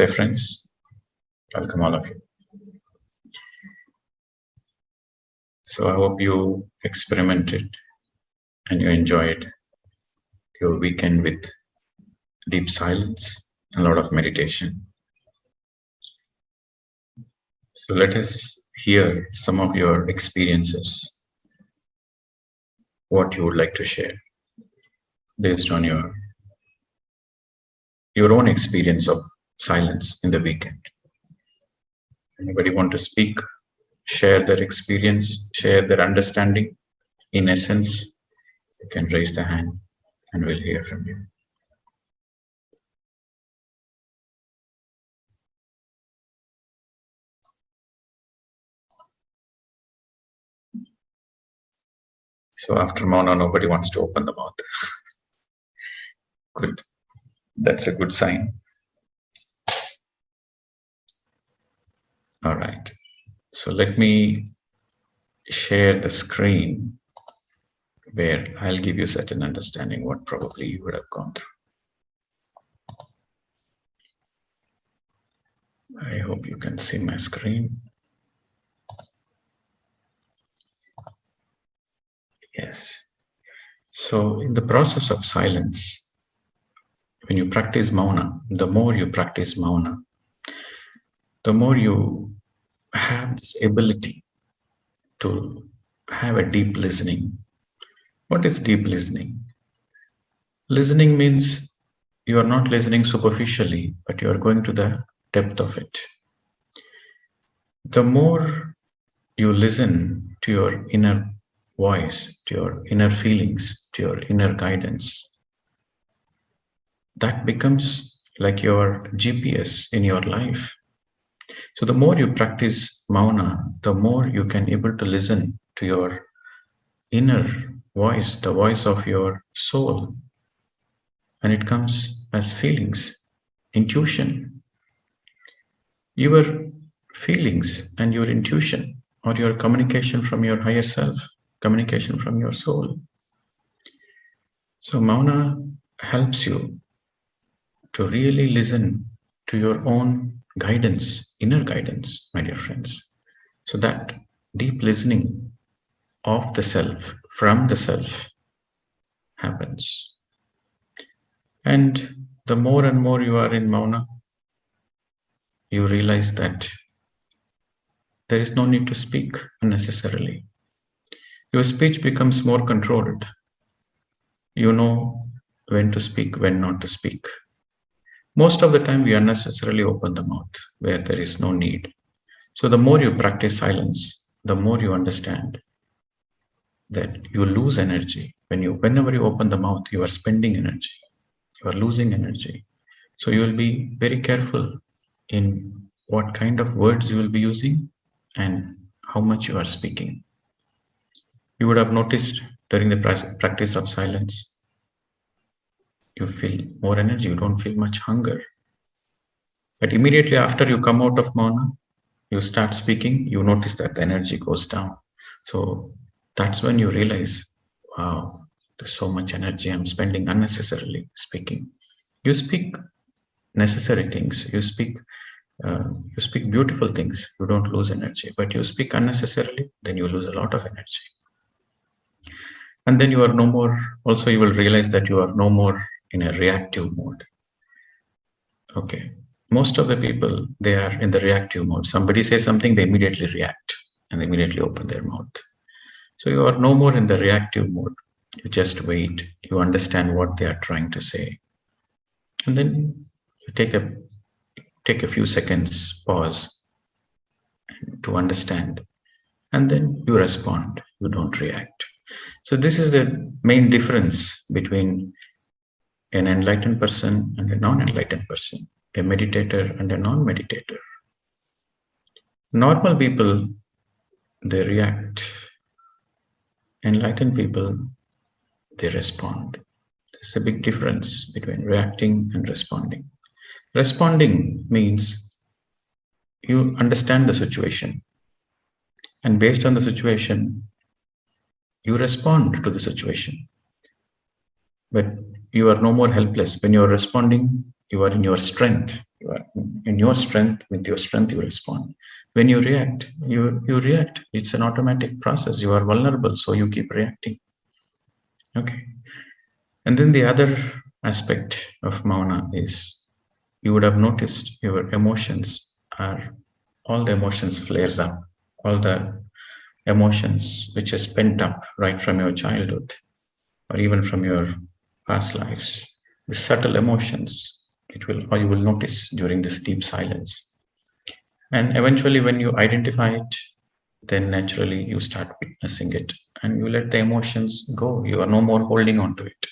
Namaste friends, welcome all of you. So I hope you experimented and you enjoyed your weekend with deep silence, a lot of meditation. So let us hear some of your experiences, what you would like to share based on your own experience of silence in the weekend. Anybody want to speak, share their experience, share their understanding? In essence, you can raise the hand and we'll hear from you. So after Mauna, nobody wants to open the mouth. Good. That's a good sign. All right. So let me share the screen where I'll give you such an understanding what probably you would have gone through. I hope you can see my screen. Yes. So in the process of silence, when you practice Mauna, the more you practice Mauna, the more you have this ability to have a deep listening. What is deep listening? Listening means you are not listening superficially, but you are going to the depth of it. The more you listen to your inner voice, to your inner feelings, to your inner guidance, that becomes like your GPS in your life. So the more you practice Mauna, the more you can able to listen to your inner voice, the voice of your soul. And it comes as feelings, intuition. Your feelings and your intuition or your communication from your higher self, communication from your soul. So Mauna helps you to really listen to your own guidance, inner guidance, my dear friends. So that deep listening of the self, from the self, happens. And the more and more you are in Mauna, you realize that there is no need to speak unnecessarily. Your speech becomes more controlled. You know when to speak, when not to speak. Most of the time, we unnecessarily open the mouth where there is no need. So the more you practice silence, the more you understand that you lose energy. Whenever you open the mouth, you are spending energy. You are losing energy. So you will be very careful in what kind of words you will be using and how much you are speaking. You would have noticed during the practice of silence, you feel more energy, you don't feel much hunger. But immediately after you come out of Mauna, you start speaking, you notice that the energy goes down. So that's when you realize, wow, there's so much energy I'm spending unnecessarily speaking. You speak necessary things, you speak beautiful things, you don't lose energy, but you speak unnecessarily, then you lose a lot of energy. And then you are no more, also you will realize that you are no more in a reactive mode. Okay. Most of the people, they are in the reactive mode. Somebody says something, they immediately react and they immediately open their mouth. So you are no more in the reactive mode. You just wait. You understand what they are trying to say. And then you take a few seconds pause to understand. And then you respond. You don't react. So this is the main difference between an enlightened person and a non-enlightened person, a meditator and a non-meditator. Normal people, they react. Enlightened people, they respond. There's a big difference between reacting and responding. Responding means you understand the situation, and based on the situation, you respond to the situation. But you are no more helpless. When you are responding, you are in your strength. You are in your strength, with your strength you respond. When you react, you react. It's an automatic process. You are vulnerable, so you keep reacting. Okay. And then the other aspect of Mauna is, you would have noticed your emotions are, all the emotions flares up, all the emotions which is pent up right from your childhood or even from your past lives, the subtle emotions, or you will notice during this deep silence. And eventually when you identify it, then naturally you start witnessing it and you let the emotions go. You are no more holding on to it.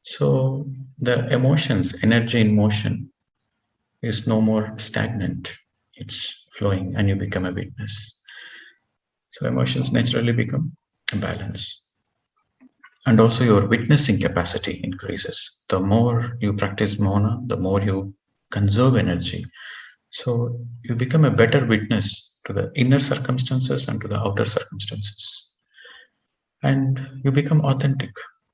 So the emotions, energy in motion, is no more stagnant. It's flowing and you become a witness. So emotions naturally become a balance. And also your witnessing capacity increases. The more you practice Mauna, the more you conserve energy. So you become a better witness to the inner circumstances and to the outer circumstances. And you become authentic.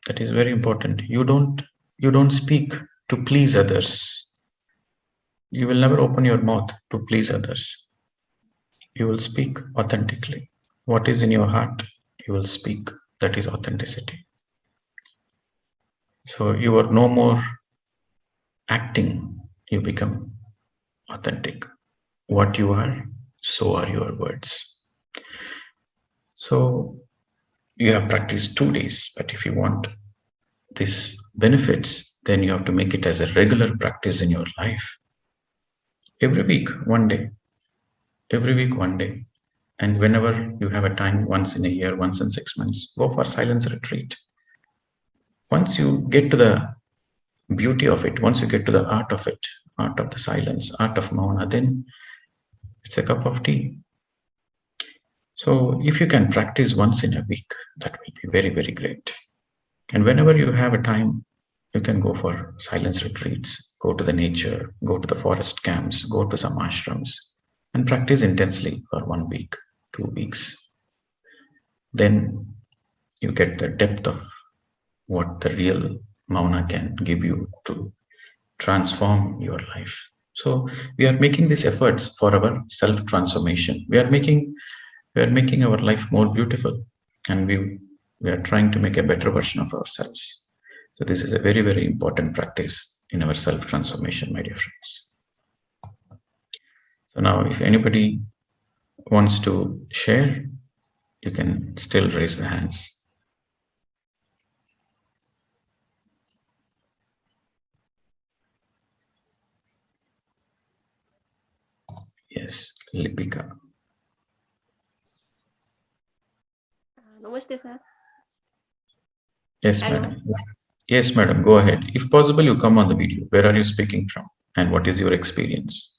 That is very important. You don't speak to please others. You will never open your mouth to please others. You will speak authentically. What is in your heart, you will speak. That is authenticity. So you are no more acting, you become authentic. What you are, so are your words. So you have practiced 2 days, but if you want these benefits, then you have to make it as a regular practice in your life. Every week, 1 day. Every week, 1 day. And whenever you have a time, once in a year, once in 6 months, go for silence retreat. Once you get to the beauty of it, once you get to the art of it, art of the silence, art of Mauna, then it's a cup of tea. So if you can practice once in a week, that will be very, very great. And whenever you have a time, you can go for silence retreats, go to the nature, go to the forest camps, go to some ashrams, and practice intensely for 1 week, 2 weeks. Then you get the depth of what the real Mauna can give you to transform your life. So we are making these efforts for our self-transformation. We are making our life more beautiful, and we are trying to make a better version of ourselves. So this is a very, very important practice in our self-transformation, my dear friends. So now if anybody wants to share, you can still raise the hands. Yes, Lipika. Namaste, sir. Yes, hello, madam. Yes, madam, go ahead. If possible, you come on the video. Where are you speaking from and what is your experience?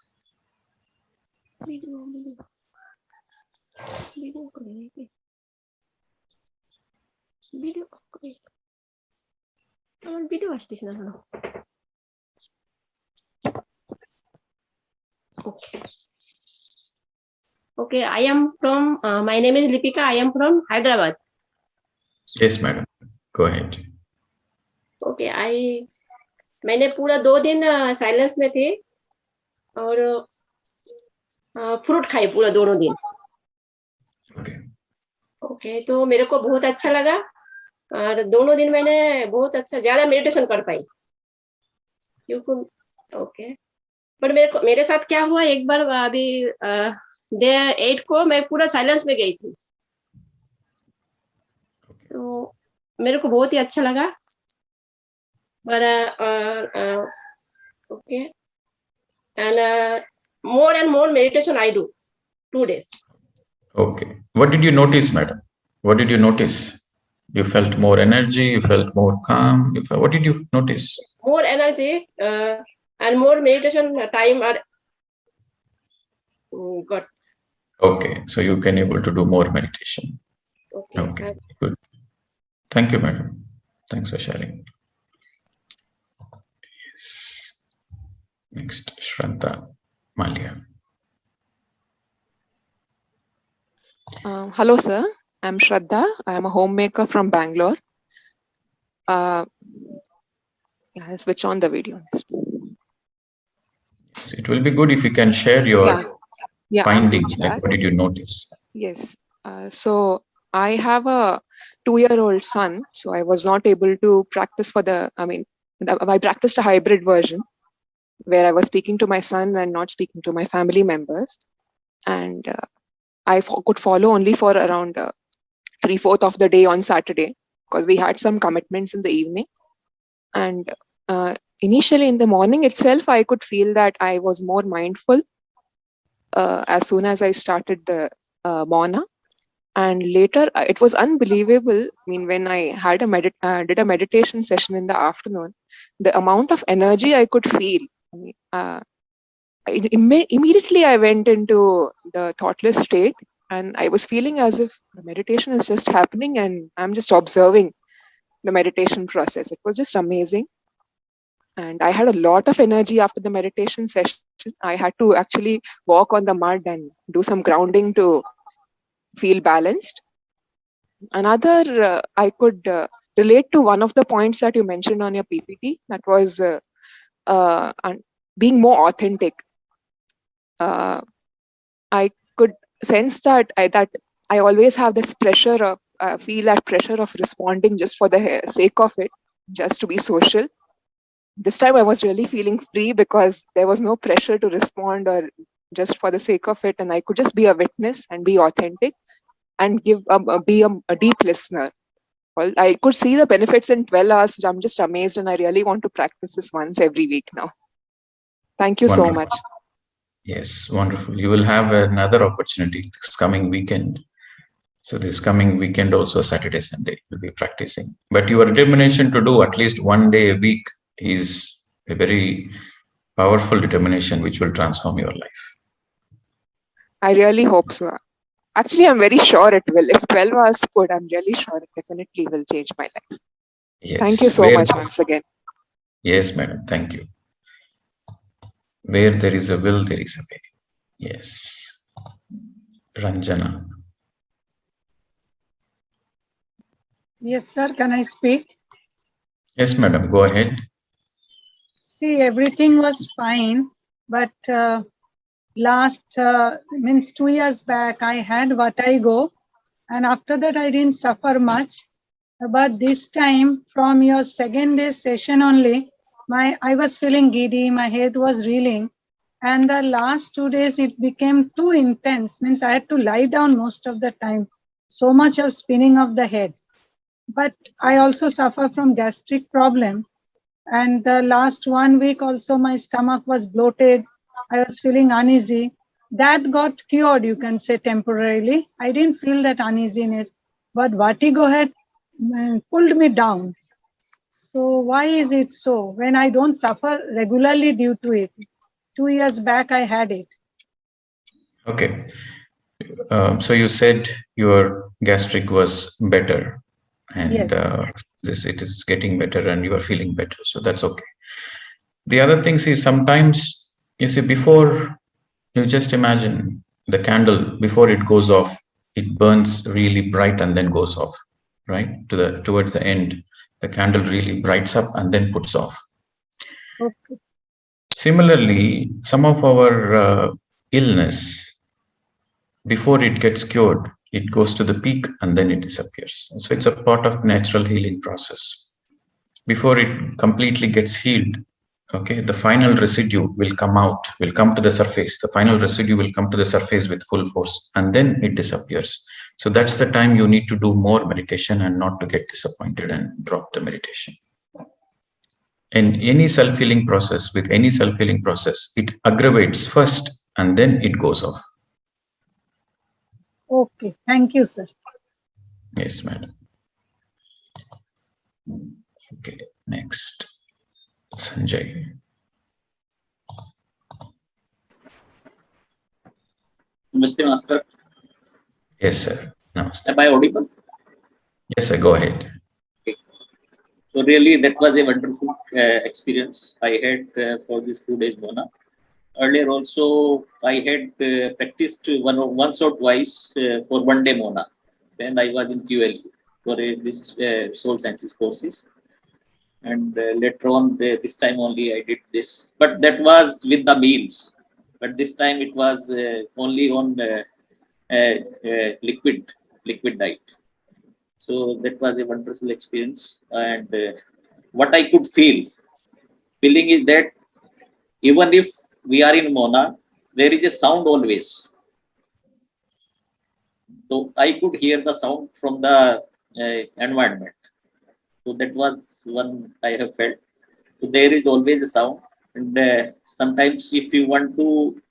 Video. Okay, I am from, my name is Lipika. I am from Hyderabad. Yes, madam. Go ahead. Okay, मैंने पूरा 2 दिन silence में थे और fruit खाई पूरा दोनों दिन. ओके, तो मेरे को बहुत अच्छा लगा और दोनों दिन मैंने बहुत अच्छा ज्यादा मेडिटेशन कर पाई क्योंकि ओके. पर मेरे साथ क्या हुआ, एक बार अभी डे 8 को मैं पूरा साइलेंस में गई थी, तो मेरे को बहुत ही अच्छा लगा. But okay, and more meditation I do 2 days. Okay, what did you notice, madam? What did you notice? You felt more energy, you felt more calm. What did you notice? More energy and more meditation time are got. Okay, so you can able to do more meditation. Okay, good. Thank you, madam. Thanks for sharing. Yes. Next, Shraddha Malia. Hello, sir. I'm Shraddha. I am a homemaker from Bangalore. Yeah, I'll switch on the video. So it will be good if you can share your Yeah, I'm doing findings, like that. what did you notice? Yes. So I have a 2-year-old son, so I was not able to practice I practiced a hybrid version where I was speaking to my son and not speaking to my family members. And could follow only for around 3/4 of the day on Saturday because we had some commitments in the evening. And initially in the morning itself, I could feel that I was more mindful as soon as I started the Mona. And later, it was unbelievable. I mean, when I had did a meditation session in the afternoon, the amount of energy I could feel. I mean, immediately I went into the thoughtless state, and I was feeling as if the meditation is just happening, and I'm just observing the meditation process. It was just amazing, and I had a lot of energy after the meditation session. I had to actually walk on the mud and do some grounding to feel balanced. Another, I could relate to one of the points that you mentioned on your PPT, that was being more authentic. I could sense that I always have this pressure of feel that pressure of responding just for the sake of it, just to be social. This time I was really feeling free because there was no pressure to respond or just for the sake of it, and I could just be a witness and be authentic and be a deep listener. Well, I could see the benefits in 12 hours. I'm just amazed, and I really want to practice this once every week now. Thank you so Wonderful. much. Yes, wonderful. You will have another opportunity this coming weekend. So this coming weekend also, Saturday, Sunday, you'll be practicing. But your determination to do at least one day a week is a very powerful determination which will transform your life. I really hope so. Actually, I'm very sure it will. If 12 hours could, I'm really sure it definitely will change my life. Yes. Thank you so much once again. Yes, madam. Thank you. Where there is a will, there is a way. Yes. Ranjana. Yes, sir. Can I speak? Yes, madam. Go ahead. See, everything was fine, but means 2 years back, I had vertigo, and after that, I didn't suffer much. But this time, from your second day session only, I was feeling giddy, my head was reeling, and the last 2 days it became too intense. Means I had to lie down most of the time. So much of spinning of the head. But I also suffer from gastric problem. And the last 1 week also my stomach was bloated. I was feeling uneasy. That got cured, you can say, temporarily. I didn't feel that uneasiness, but vertigo had pulled me down. So why is it so when I don't suffer regularly due to it? 2 years back I had it. Okay. So you said your gastric was better, and Yes. it is getting better and you are feeling better. So that's okay. The other thing is sometimes, you see, before, you just imagine the candle before it goes off, it burns really bright and then goes off, right? Towards the end, the candle really brights up and then puts off. Okay. Similarly, some of our illness, before it gets cured, it goes to the peak and then it disappears. So it's a part of natural healing process. Before it completely gets healed, okay, the final residue will come to the surface. The final residue will come to the surface with full force and then it disappears. So that's the time you need to do more meditation and not to get disappointed and drop the meditation. In any self-healing process, with any self-healing process, it aggravates first and then it goes off. Okay. Thank you, sir. Yes, madam. Okay, next. Sanjay. Namaste, Master. Yes, sir. Namaste. Am I audible? Yes, sir. Go ahead. Okay. So really, that was a wonderful experience I had for this 2 days Mona. Earlier also, I had practiced once or twice for 1 day Mona when I was in QLU for this Soul Sciences courses. And later on, this time only I did this. But that was with the meals. But this time it was only on liquid diet. So that was a wonderful experience. And what I could feeling is that even if we are in Mona, there is a sound always. So I could hear the sound from the environment. So that was one I have felt. So there is always a sound. And sometimes if you want to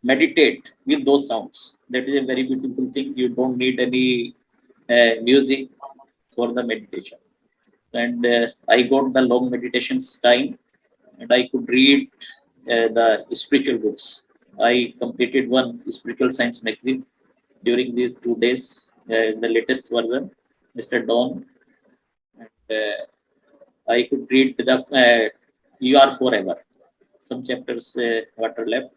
meditate with those sounds, that is a very beautiful thing. You don't need any music for the meditation. And I got the long meditations time, and I could read the spiritual books. I completed one spiritual science magazine during these 2 days, the latest version, Mr. Dawn. And I could read the You Are Forever. Some chapters what are left,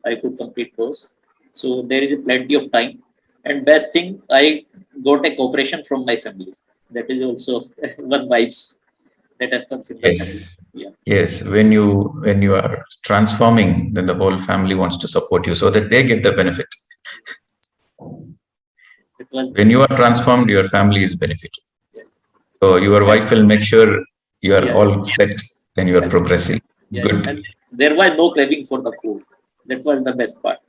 I could complete those. So there is plenty of time. And best thing, I got a cooperation from my family. That is also one vibes that happens in the family. Yes. Yeah. Yes. When you are transforming, then the whole family wants to support you so that they get the benefit. When you are transformed, your family is benefited. Yeah. So your wife will make sure you are Yeah. all set and you are progressing. Yeah. Good. And there was no craving for the food. That was the best part.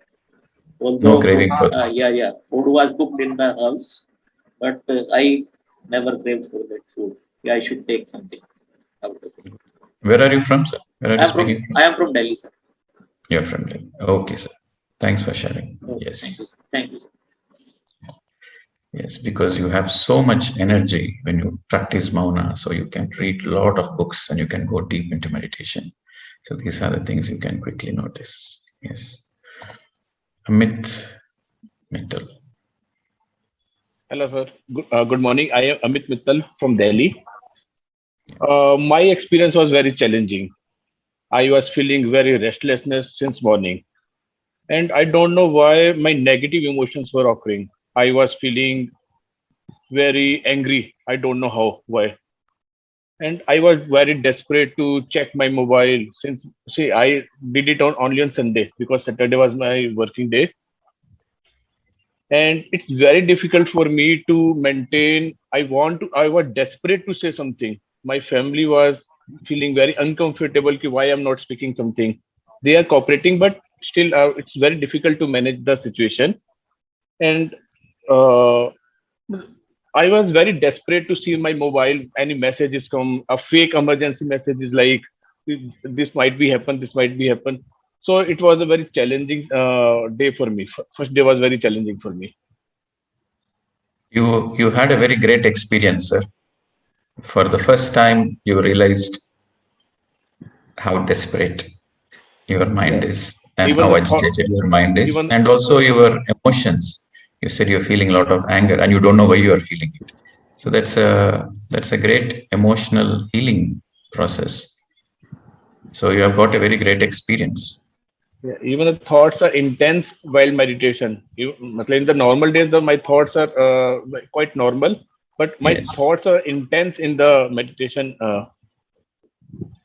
No craving for that. Yeah. Food was cooked in the house, but I never craved for that food. Yeah, I should take something out of it. Where are you from, sir? Where are you speaking from? I am from Delhi, sir. You're from Delhi. Okay, sir. Thanks for sharing. Okay, Yes. Thank you, sir. Thank you, sir. Yes, because you have so much energy when you practice Mauna, so you can read a lot of books and you can go deep into meditation. So these are the things you can quickly notice. Yes. Amit Mittal. Hello, sir. Good morning. I am Amit Mittal from Delhi. My experience was very challenging. I was feeling very restlessness since morning. And I don't know why my negative emotions were occurring. I was feeling very angry. I don't know why. And I was very desperate to check my mobile since, I did it only on Sunday because Saturday was my working day. And it's very difficult for me to maintain. I was desperate to say something. My family was feeling very uncomfortable why I'm not speaking something. They are cooperating, but still it's very difficult to manage the situation. And I was very desperate to see my mobile, any messages come, a fake emergency messages like this might be happen, this might be happen. So it was a very challenging day for me. First day was very challenging for me. You had a very great experience, sir. For the first time, you realized how desperate your mind is and Even how the thought- agitated your mind is, even- and also your emotions. You said you're feeling a lot of anger and you don't know why you are feeling it. So that's a great emotional healing process. So you have got a very great experience. Yeah, even the thoughts are intense while meditation. In the normal days, my thoughts are quite normal, but my Yes. thoughts are intense in the meditation.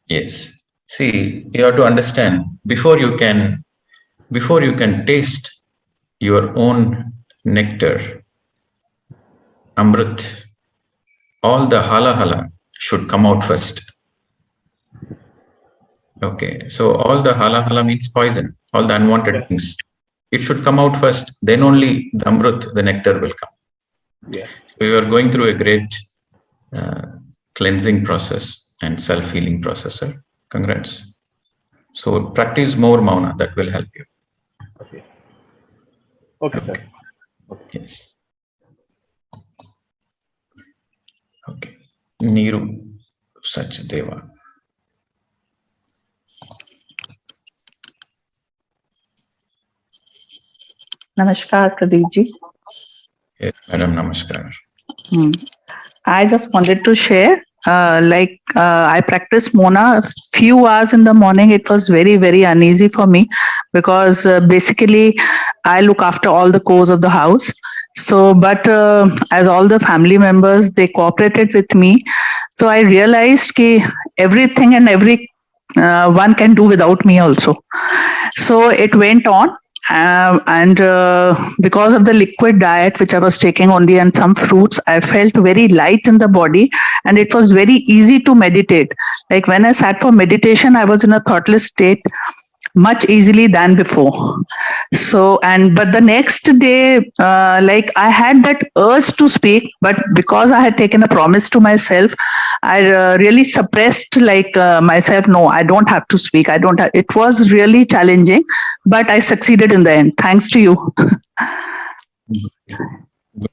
Yes. See, you have to understand before you can taste your own nectar, Amrit, all the hala should come out first. Okay, so all the hala means poison, all the unwanted things. It should come out first, then only the Amrit, the nectar will come. Yeah. So you are going through a great cleansing process and self-healing process, sir. Congrats. So practice more Mauna, that will help you. Okay, sir. Yes. Okay. Neeru Sachdeva. Namaskar, Pradeep ji. Yes, Madam, namaskar. I just wanted to share, I practiced Mona a few hours in the morning. It was very, very uneasy for me because basically I look after all the chores of the house. So, but as all the family members, they cooperated with me. So I realized that everything and every one can do without me also. So it went on. And because of the liquid diet which I was taking only and some fruits, I felt very light in the body, and it was very easy to meditate. Like when I sat for meditation, I was in a thoughtless state much easily than before. So, but the next day, like I had that urge to speak, but because I had taken a promise to myself, I really suppressed myself. No, I don't have to speak. I don't have, it was really challenging, but I succeeded in the end. Thanks to you.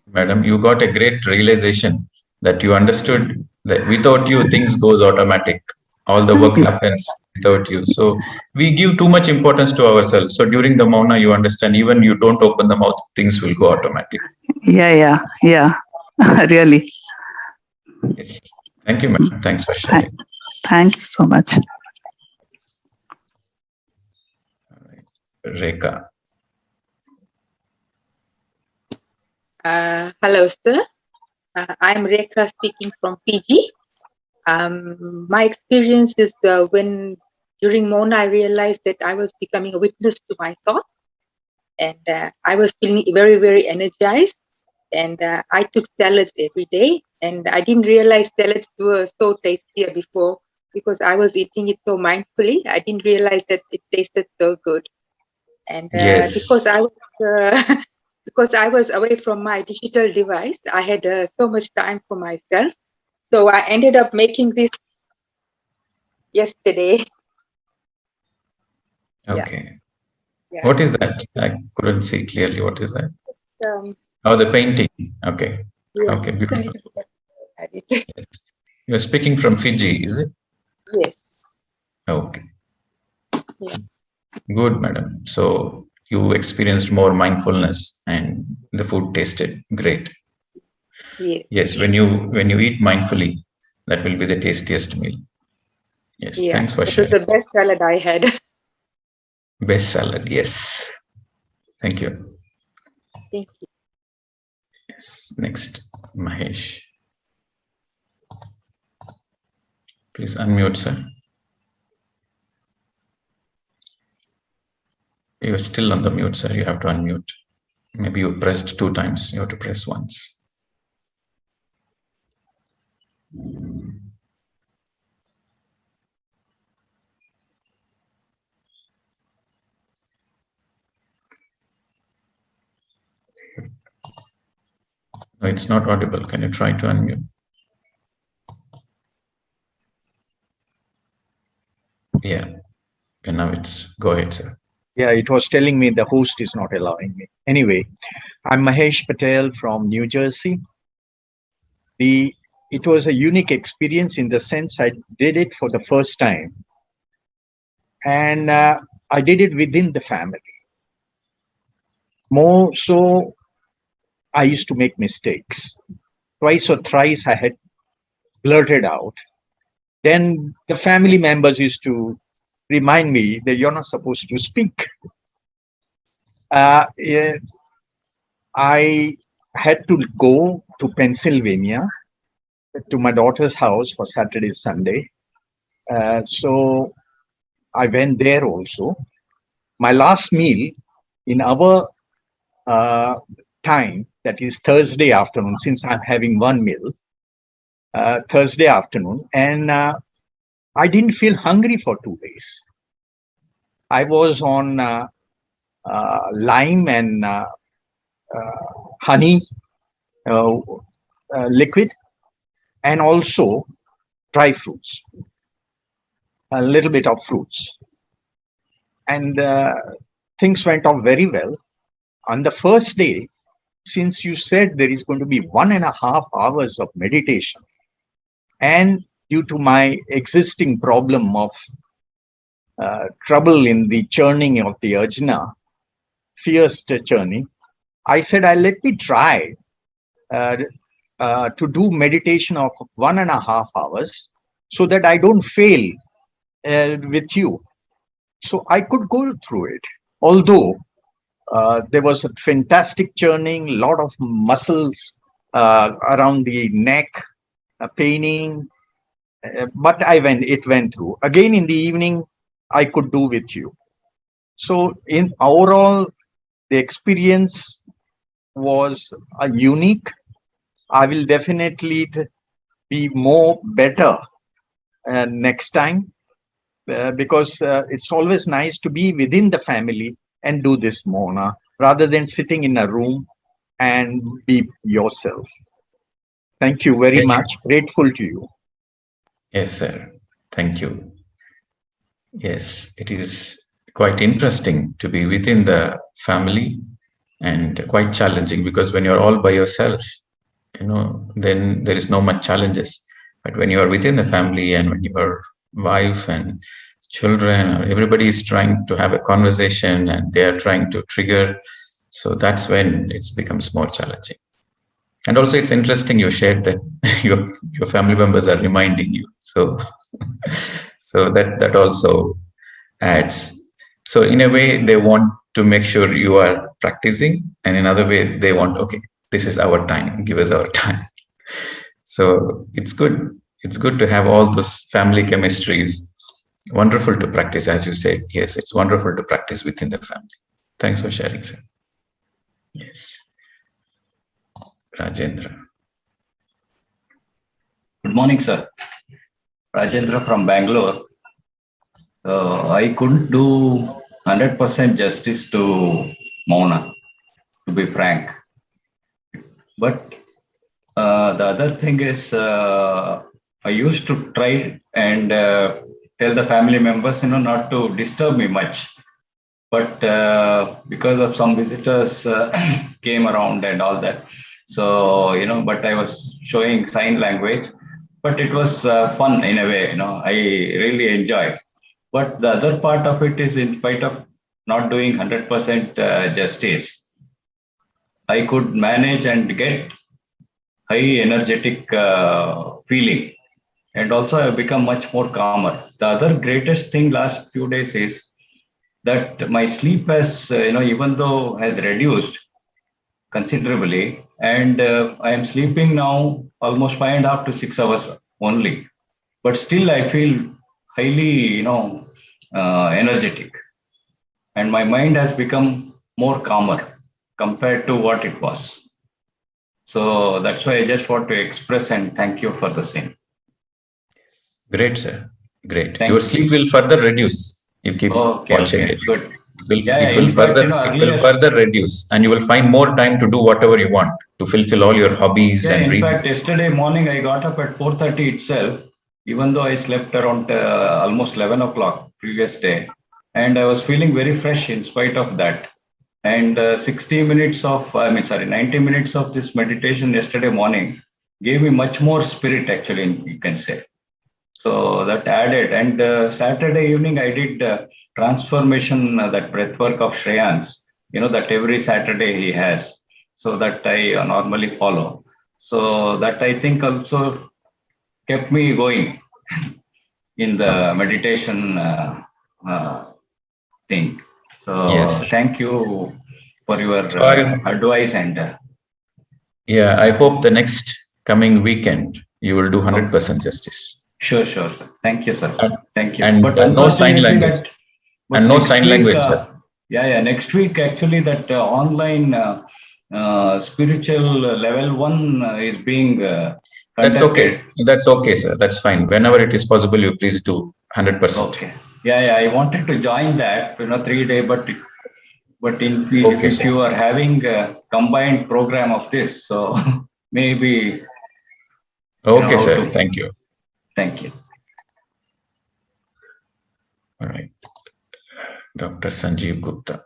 Madam, you got a great realization that you understood that without you, things goes automatic. All the work happens without you. So we give too much importance to ourselves. So during the Mauna, you understand, even you don't open the mouth, things will go automatic. Yeah. Really. Yes. Thank you, madam. Thanks for sharing. Thanks so much. All right. Rekha. Hello, sir. I'm Rekha speaking from PG. My experience is when during Mona, I realized that I was becoming a witness to my thoughts, and I was feeling very, very energized. And I took salads every day, and I didn't realize salads were so tastier before because I was eating it so mindfully. I didn't realize that it tasted so good. And Yes. because I was away from my digital device, I had so much time for myself. So I ended up making this yesterday. Okay. Yeah. What is that? I couldn't see clearly. What is that? Oh, the painting. Okay. Yeah, Okay, beautiful. yes. Yes. You're speaking from Fiji, is it? Yes. Okay. Yeah. Good, madam. So you experienced more mindfulness and the food tasted great. Yes. Yes, when you eat mindfully, that will be the tastiest meal. Yes, Yeah. thanks for It was sharing. the best salad I had. Best salad, yes. Thank you. Thank you. Yes, next, Mahesh. Please unmute, sir. You're still on the mute, sir. You have to unmute. Maybe you pressed 2 times. You have to press once. No, it's not audible. Can you try to unmute? Yeah. Okay, now it's, go ahead, sir. Yeah, it was telling me the host is not allowing me. Anyway, I'm Mahesh Patel from New Jersey. It was a unique experience in the sense I did it for the first time. And I did it within the family. More so, I used to make mistakes. Twice or thrice I had blurted out. Then the family members used to remind me that you're not supposed to speak. I had to go to Pennsylvania to my daughter's house for Saturday, Sunday. So I went there also. My last meal in our time, that is Thursday afternoon, since I'm having one meal, Thursday afternoon, and I didn't feel hungry for 2 days. I was on lime and honey liquid, and also dry fruits, a little bit of fruits. And things went off very well. On the first day, since you said there is going to be 1.5 hours of meditation, and due to my existing problem of trouble in the churning of the ajna, fierce churning, I said, let me try to do meditation of 1.5 hours so that I don't fail with you. So I could go through it. Although there was a fantastic churning, a lot of muscles around the neck, paining, but it went through. Again in the evening, I could do with you. So in overall, the experience was unique. I will definitely be more better next time, because it's always nice to be within the family and do this, Mona, rather than sitting in a room and be yourself. Thank you very Yes. much. Grateful to you. Yes, sir. Thank you. Yes, it is quite interesting to be within the family and quite challenging, because when you're all by yourself, then there is no much challenges. But when you are within the family and when your wife and children or everybody is trying to have a conversation and they are trying to trigger, so that's when it becomes more challenging. And also it's interesting you shared that your family members are reminding you. So so that also adds. So in a way, they want to make sure you are practicing, and in another way, they want, okay, this is our time, give us our time. So it's good. It's good to have all those family chemistries. Wonderful to practice, as you said. Yes, it's wonderful to practice within the family. Thanks for sharing, sir. Yes. Rajendra. Good morning, sir. Rajendra from Bangalore. I couldn't do 100% justice to Mona, to be frank. But the other thing is, I used to try and tell the family members, not to disturb me much. But because of some visitors came around and all that, so but I was showing sign language, but it was fun in a way. I really enjoyed. But the other part of it is, in spite of not doing 100% justice, I could manage and get high energetic feeling, and also I've become much more calmer. The other greatest thing last few days is that my sleep has, even though has reduced considerably, and I am sleeping now almost 5.5 to 6 hours only, but still I feel highly, energetic, and my mind has become more calmer compared to what it was. So that's why I just want to express and thank you for the same. Great, sir. Great. Thank Your you. sleep will further reduce. You keep watching it. Good. It will further reduce, and you will find more time to do whatever you want to fulfill all your hobbies and in read. fact, yesterday morning I got up at 4:30 itself, even though I slept around almost 11 o'clock previous day, and I was feeling very fresh in spite of that. And 90 minutes of this meditation yesterday morning gave me much more spirit, actually, you can say. So that added. And Saturday evening, I did transformation, that breathwork of Shreyans, that every Saturday he has. So that I normally follow. So that I think also kept me going in the meditation thing. So Yes. Thank you for your advice and. Yeah, I hope the next coming weekend you will do 100% justice. Sure, sir. Thank you, sir. Thank you. And but no sign language. And no sign language, sir. Yeah. Next week, actually, that online spiritual level 1 is being That's conducted. okay. That's okay, sir. That's fine. Whenever it is possible, you please do 100%. Okay. Yeah. I wanted to join that, 3-day, but if you are having a combined program of this, so maybe. Okay, sir. Thank you. Thank you. All right. Dr. Sanjeev Gupta.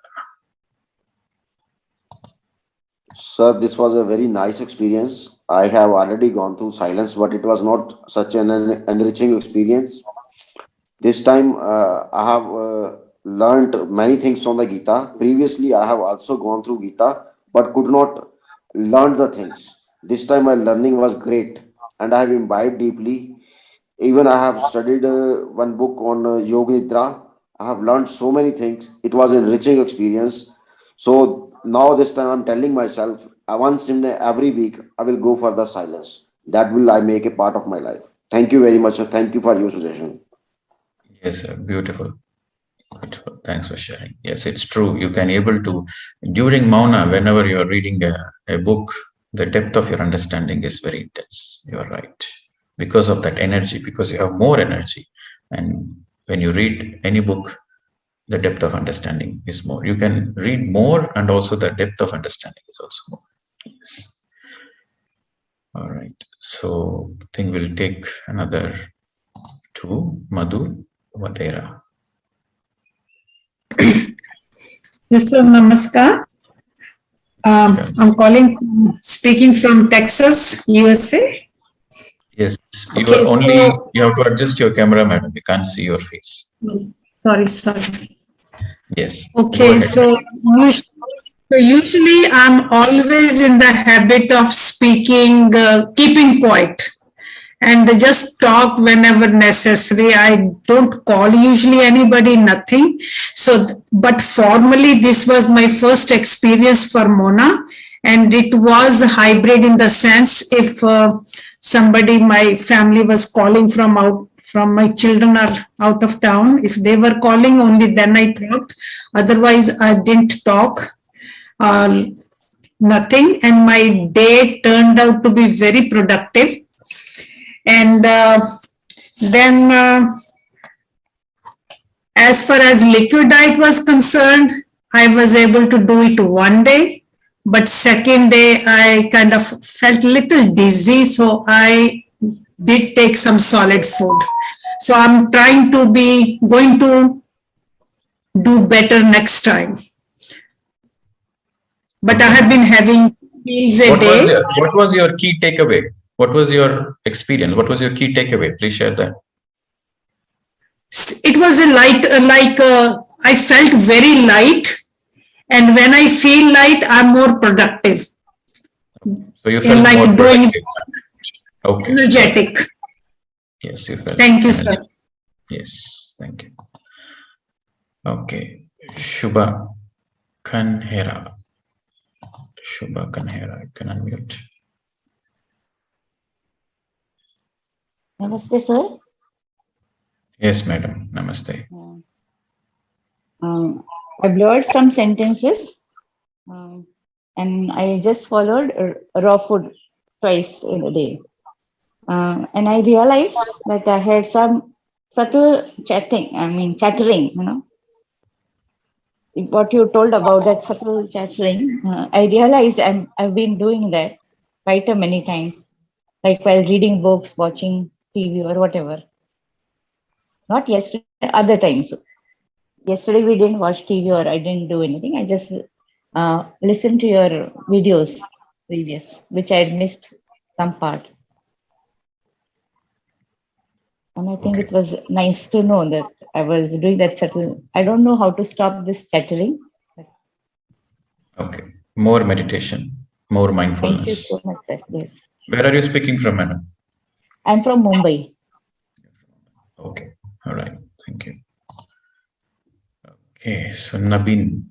Sir, this was a very nice experience. I have already gone through silence, but it was not such an enriching experience. This time, I have learned many things from the Gita. Previously, I have also gone through Gita, but could not learn the things. This time, my learning was great, and I have imbibed deeply. Even I have studied one book on Yoga Nidra. I have learned so many things. It was an enriching experience. So now this time I'm telling myself, once in every week I will go for the silence. That will I make a part of my life. Thank you very much, sir. Thank you for your suggestion. Yes, sir. Beautiful. Beautiful. Thanks for sharing. Yes, it's true. You can able to, during Mauna, whenever you are reading a book, the depth of your understanding is very intense. You are right. Because of that energy, because you have more energy. And when you read any book, the depth of understanding is more. You can read more, and also the depth of understanding is also more. Yes. All right. So I think we'll take another two. Madhu Vadera. Yes, sir. Namaskar. I'm speaking from Texas, USA. Yes, you Okay, are only, so- you have to adjust your camera, madam. We can't see your face. Sorry. Yes. Okay, so usually I'm always in the habit of speaking, keeping quiet, and just talk whenever necessary. I don't call usually anybody, nothing. So, but formally, this was my first experience for Mona, and it was hybrid in the sense if somebody, my family was calling from my children are out of town, if they were calling, only then I talked. Otherwise, I didn't talk. Nothing, and my day turned out to be very productive. And then as far as liquid diet was concerned, I was able to do it one day, but second day I kind of felt a little dizzy, so I did take some solid food. So I'm going to do better next time. But I have been having meals a day. What was your key takeaway? What was your experience? What was your key takeaway? Please share that. It was I felt very light, and when I feel light, I'm more productive. So you felt more productive. Okay. Energetic. Yes, you felt. Thank you, sir. Yes, thank you. Okay, Shubha Kanhera. Shubha Kanhera, you can unmute. Namaste, sir. Yes, madam. Namaste. I blurred some sentences and I just followed raw food twice in a day. And I realized that I had some subtle chattering, What you told about that subtle chattering, I realized I've been doing that quite many times, like while reading books, watching TV or whatever. Not yesterday, other times. Yesterday we didn't watch TV or I didn't do anything. I just listened to your videos previous, which I had missed some part. And I think it was nice to know that I was doing that subtle. I don't know how to stop this chattering. Okay. More meditation, more mindfulness. Thank you so much, sir. Yes. Where are you speaking from, madam? I'm from Mumbai. Okay. All right. Thank you. Okay. So Nabin.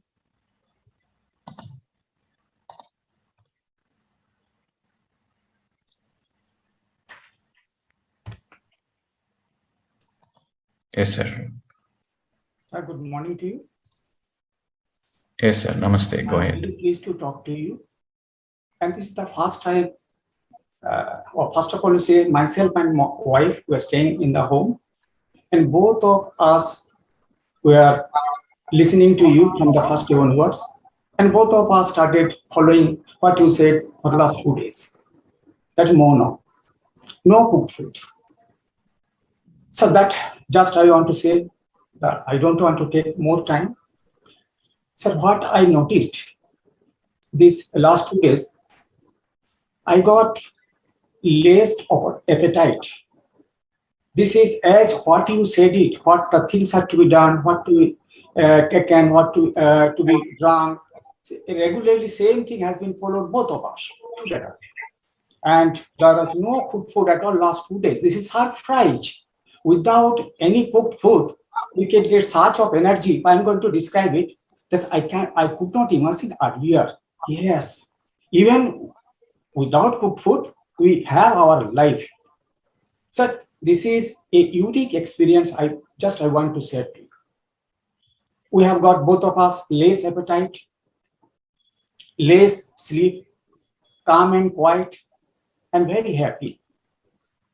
Yes, sir. Good morning to you. Yes, sir. Namaste. Go ahead. I'm really pleased to talk to you. And this is the first time, first of all, say myself and my wife were staying in the home, and both of us were listening to you from the first day onwards, and both of us started following what you said for the last 2 days. That no cooked food. So that just I want to say that I don't want to take more time. So what I noticed these last 2 days, I got less of appetite. This is as what you said it, what the things have to be done, what to be taken, what to be drunk. Regularly, same thing has been followed both of us together. And there was no cooked food at all last 2 days. This is surprise. Without any cooked food, we can get such of energy. I'm going to describe it. That I could not imagine earlier. Yes, even without cooked food, we have our life. So this is a unique experience I want to share to you. We have got, both of us, less appetite, less sleep, calm and quiet, and very happy.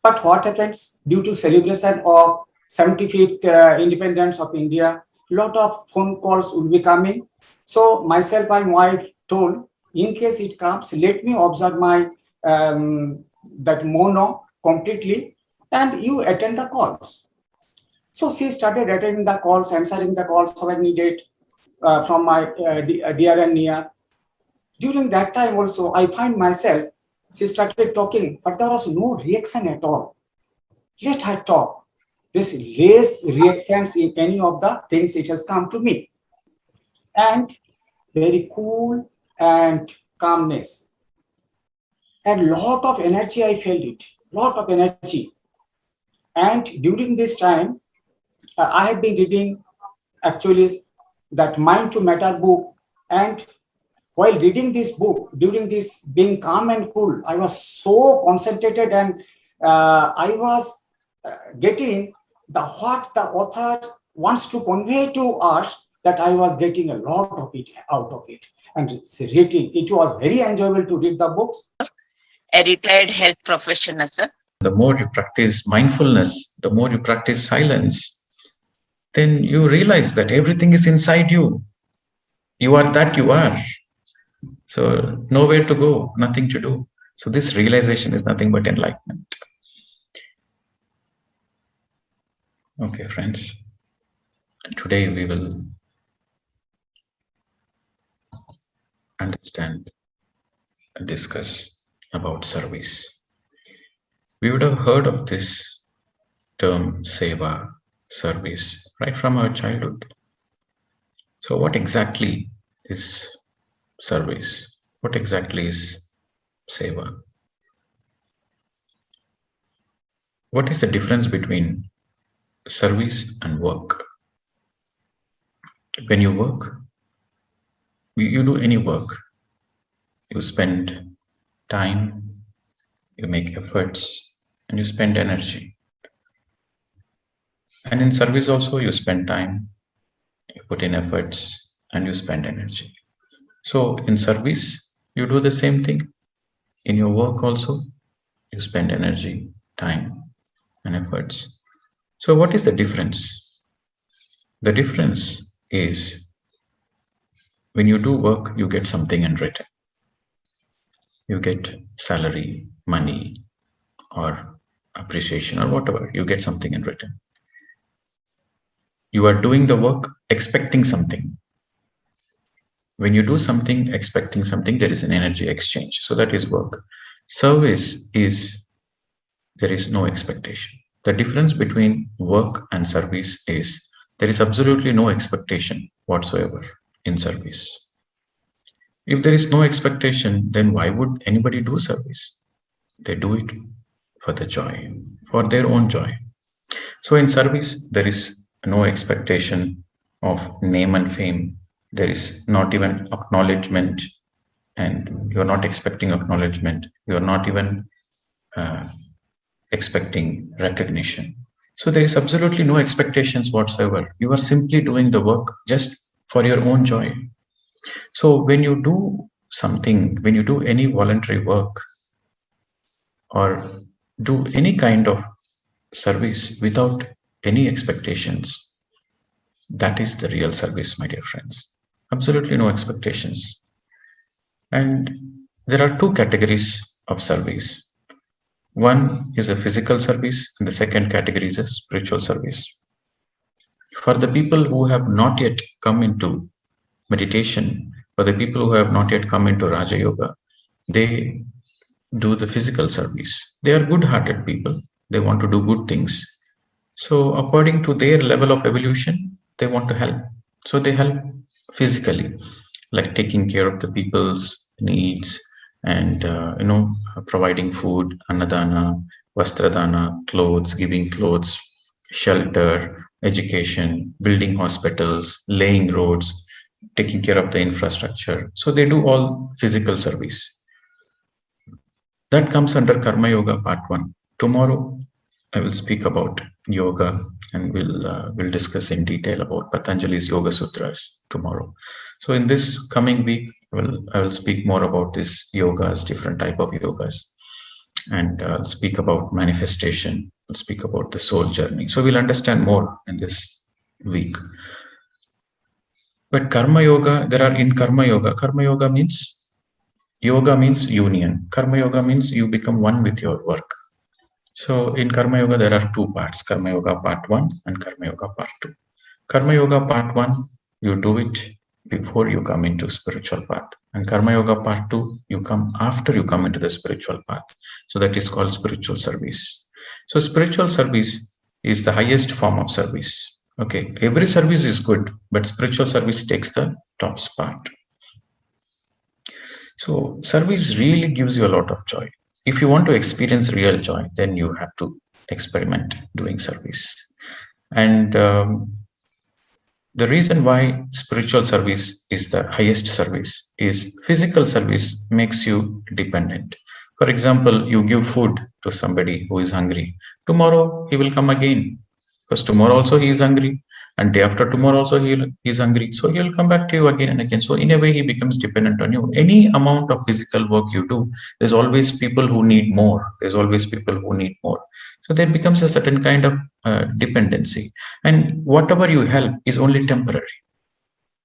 But what happens due to celebration of 75th independence of India, lot of phone calls will be coming. So myself and wife told, in case it comes, let me observe my that mono completely, and you attend the calls. So she started attending the calls, answering the calls when needed from my dear and near. During that time also, I find myself, she started talking, but there was no reaction at all. Let her talk. There's less reactions in any of the things it has come to me. And very cool and calmness. And lot of energy, I felt it, lot of energy. And during this time, I have been reading actually that Mind to Matter book. And while reading this book, during this being calm and cool, I was so concentrated, and I was getting what the author wants to convey to us, that I was getting a lot of it out of it. And reading, it was very enjoyable to read the books. A retired health professional, sir. The more you practice mindfulness, the more you practice silence, then you realize that everything is inside you. You are that you are. So nowhere to go, nothing to do. So this realization is nothing but enlightenment. Okay, friends. Today we will understand and discuss about service. We would have heard of this term seva, service, right from our childhood. So what exactly is service? What exactly is seva? What is the difference between service and work? When you work, you do any work. You spend time, you make efforts, and you spend energy. And in service also, you spend time, you put in efforts, and you spend energy. So in service, you do the same thing. In your work also, you spend energy, time, and efforts. So what is the difference? The difference is when you do work, you get something in return. You get salary, money, or appreciation, or whatever. You get something in return. You are doing the work expecting something. When you do something expecting something, there is an energy exchange. So that is work. Service is, there is no expectation. The difference between work and service is there is absolutely no expectation whatsoever in service. If there is no expectation, then why would anybody do service? They do it for the joy, for their own joy. So in service, there is no expectation of name and fame. There is not even acknowledgement, and you're not expecting acknowledgement. You're not even expecting recognition. So there is absolutely no expectations whatsoever. You are simply doing the work just for your own joy. So when you do something, when you do any voluntary work or do any kind of service without any expectations, that is the real service, my dear friends. Absolutely no expectations. And there are two categories of service. One is a physical service, and the second category is a spiritual service. For the people who have not yet come into meditation, for the people who have not yet come into Raja Yoga, they do the physical service. They are good-hearted people. They want to do good things. So according to their level of evolution, they want to help. So they help physically, like taking care of the people's needs and providing food, annadana, vastradana, clothes, giving clothes, shelter, education, building hospitals, laying roads, taking care of the infrastructure. So they do all physical service. That comes under Karma Yoga Part 1. Tomorrow, I will speak about yoga, and we'll discuss in detail about Patanjali's Yoga Sutras tomorrow. So in this coming week, I will speak more about this yogas, different type of yogas, and I'll speak about manifestation. I'll speak about the soul journey. So we'll understand more in this week. But Karma Yoga, Karma Yoga means union. Karma Yoga means you become one with your work. So in Karma Yoga, there are two parts, Karma Yoga Part 1 and Karma Yoga Part 2. Karma Yoga Part 1, you do it before you come into spiritual path. And Karma Yoga Part 2, you come after you come into the spiritual path. So that is called spiritual service. So spiritual service is the highest form of service. Okay, every service is good, but spiritual service takes the top spot. So service really gives you a lot of joy. If you want to experience real joy, then you have to experiment doing service. And the reason why spiritual service is the highest service is physical service makes you dependent. For example, you give food to somebody who is hungry. Tomorrow he will come again, because tomorrow also he is hungry, and day after tomorrow also he is hungry. So he will come back to you again and again. So in a way, he becomes dependent on you. Any amount of physical work you do, there's always people who need more. There's always people who need more. So there becomes a certain kind of dependency. And whatever you help is only temporary.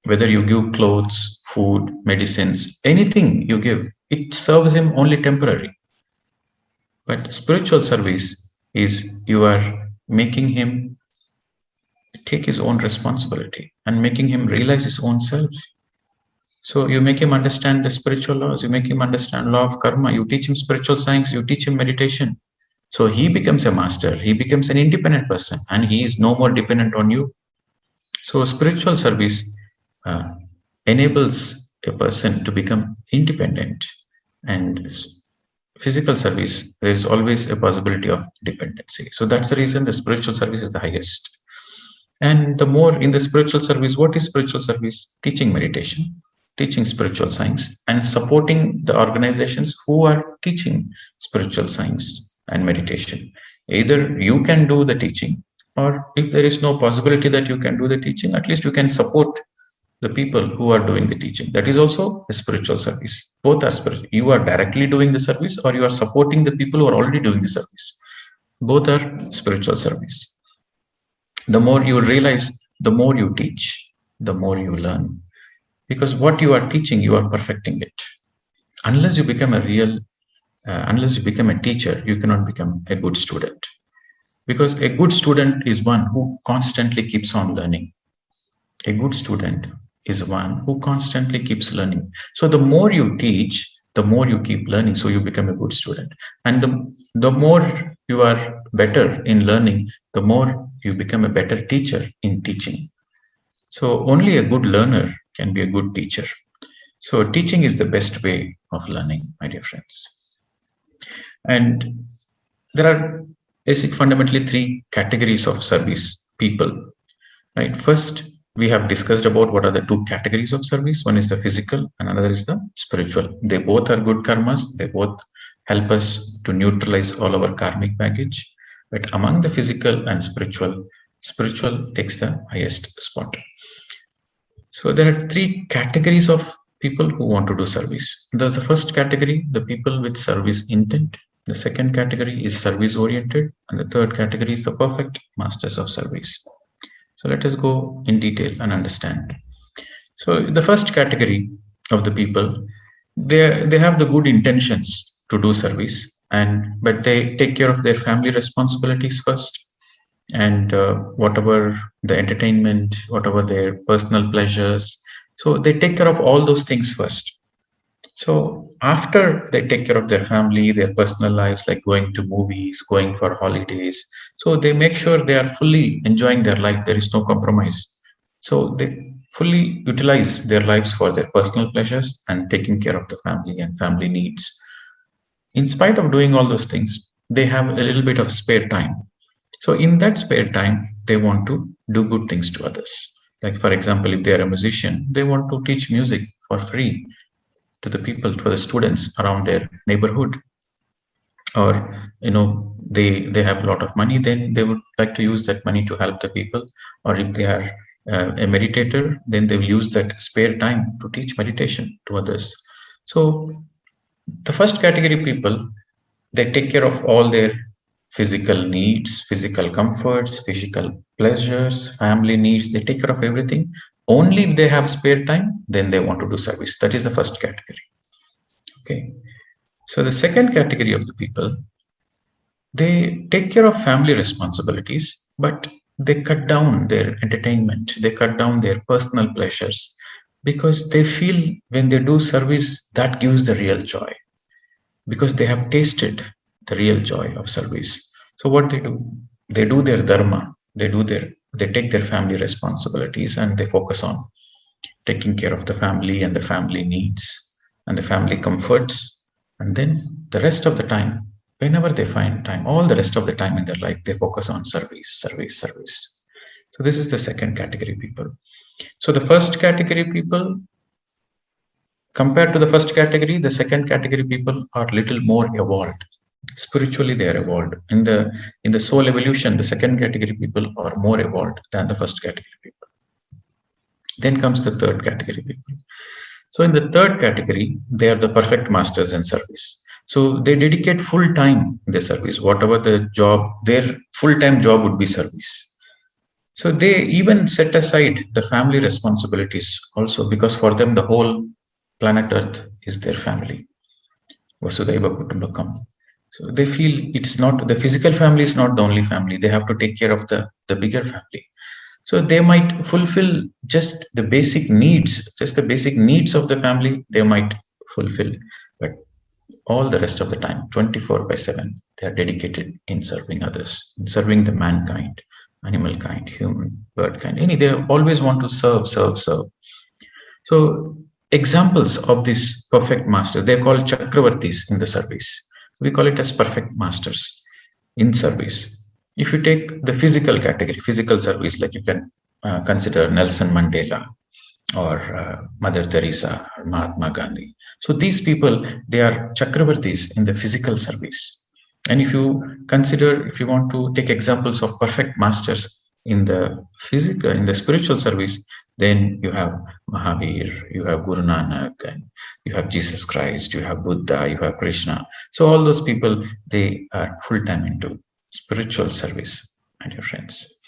Whether you give clothes, food, medicines, anything you give, it serves him only temporary. But spiritual service is you are making him take his own responsibility and making him realize his own self. So you make him understand the spiritual laws, you make him understand law of karma, you teach him spiritual science, you teach him meditation. So he becomes a master, he becomes an independent person, and he is no more dependent on you. So spiritual service enables a person to become independent, and physical service, there is always a possibility of dependency. So that's the reason the spiritual service is the highest. And the more in the spiritual service, what is spiritual service? Teaching meditation, teaching spiritual science, and supporting the organizations who are teaching spiritual science and meditation. Either you can do the teaching, or if there is no possibility that you can do the teaching, at least you can support the people who are doing the teaching. That is also a spiritual service. Both are spiritual. You are directly doing the service, or you are supporting the people who are already doing the service. Both are spiritual service. The more you realize, the more you teach, the more you learn. Because what you are teaching, you are perfecting it. Unless you become a teacher, you cannot become a good student. Because a good student is one who constantly keeps on learning. A good student is one who constantly keeps learning. So the more you teach, the more you keep learning, so you become a good student. And the more you are better in learning, the more you become a better teacher in teaching. So only a good learner can be a good teacher. So teaching is the best way of learning, my dear friends. And there are fundamentally three categories of service people, right? First, we have discussed about what are the two categories of service. One is the physical and another is the spiritual. They both are good karmas. They both help us to neutralize all our karmic baggage. But among the physical and spiritual takes the highest spot. So there are three categories of people who want to do service. There's the first category, the people with service intent. The second category is service oriented. And the third category is the perfect masters of service. So let us go in detail and understand. So the first category of the people, they have the good intentions to do service, but they take care of their family responsibilities first, and whatever the entertainment, whatever their personal pleasures. So they take care of all those things first. So after they take care of their family, their personal lives, like going to movies, going for holidays, so they make sure they are fully enjoying their life. There is no compromise. So they fully utilize their lives for their personal pleasures and taking care of the family and family needs. In spite of doing all those things, they have a little bit of spare time. So in that spare time, they want to do good things to others. Like, for example, if they are a musician, they want to teach music for free to the people, to the students around their neighborhood. or they have a lot of money, then they would like to use that money to help the people. Or if they are a meditator, then they will use that spare time to teach meditation to others. So the first category people, they take care of all their physical needs, physical comforts, physical pleasures, family needs. They take care of everything. Only if they have spare time, then they want to do service. That is the first category. Okay. So the second category of the people, they take care of family responsibilities, but they cut down their entertainment. They cut down their personal pleasures because they feel when they do service, that gives the real joy, because they have tasted the real joy of service. So what they do their dharma, they take their family responsibilities, and they focus on taking care of the family and the family needs and the family comforts. And then the rest of the time, whenever they find time, all the rest of the time in their life, they focus on service. So this is the second category people. So the first category people, compared to the first category, the second category people are little more evolved. Spiritually, they are evolved. In the soul evolution, the second category people are more evolved than the first category people. Then comes the third category people. So in the third category, they are the perfect masters in service. So they dedicate full time in their service. Whatever the job, their full-time job would be service. So they even set aside the family responsibilities also, because for them, the whole planet Earth is their family. Vasudhaiva Kutumbakam. So they feel it's not, the physical family is not the only family. They have to take care of the bigger family. So they might fulfill just the basic needs, of the family, they might fulfill. But all the rest of the time, 24/7, they are dedicated in serving others, in serving the mankind, animal kind, human, bird kind. They always want to serve. So examples of these perfect masters, they're called Chakravartis in the service. We call it as perfect masters in service. If you take the physical category, physical service, like you can consider Nelson Mandela or Mother Teresa or Mahatma Gandhi. So these people, they are Chakravartis in the physical service. And if you want to take examples of perfect masters in the physical, in the spiritual service, then you have Mahavir, you have Guru Nanak, and you have Jesus Christ, you have Buddha, you have Krishna. So all those people, they are full-time into spiritual service, my dear friends.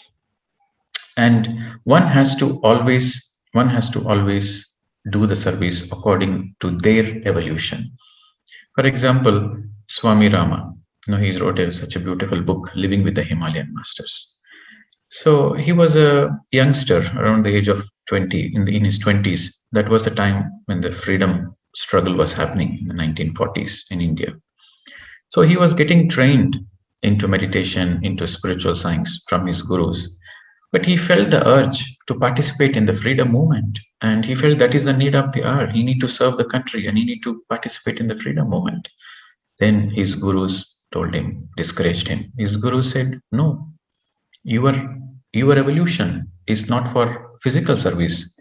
And one has to always do the service according to their evolution. For example, Swami Rama, he wrote such a beautiful book, Living with the Himalayan Masters. So he was a youngster around the age of 20, in his 20s. That was the time when the freedom struggle was happening in the 1940s in India. So he was getting trained into meditation, into spiritual science from his gurus. But he felt the urge to participate in the freedom movement. And he felt that is the need of the hour. He need to serve the country and he need to participate in the freedom movement. Then his gurus told him, discouraged him. His guru said, no, your evolution is not for physical service.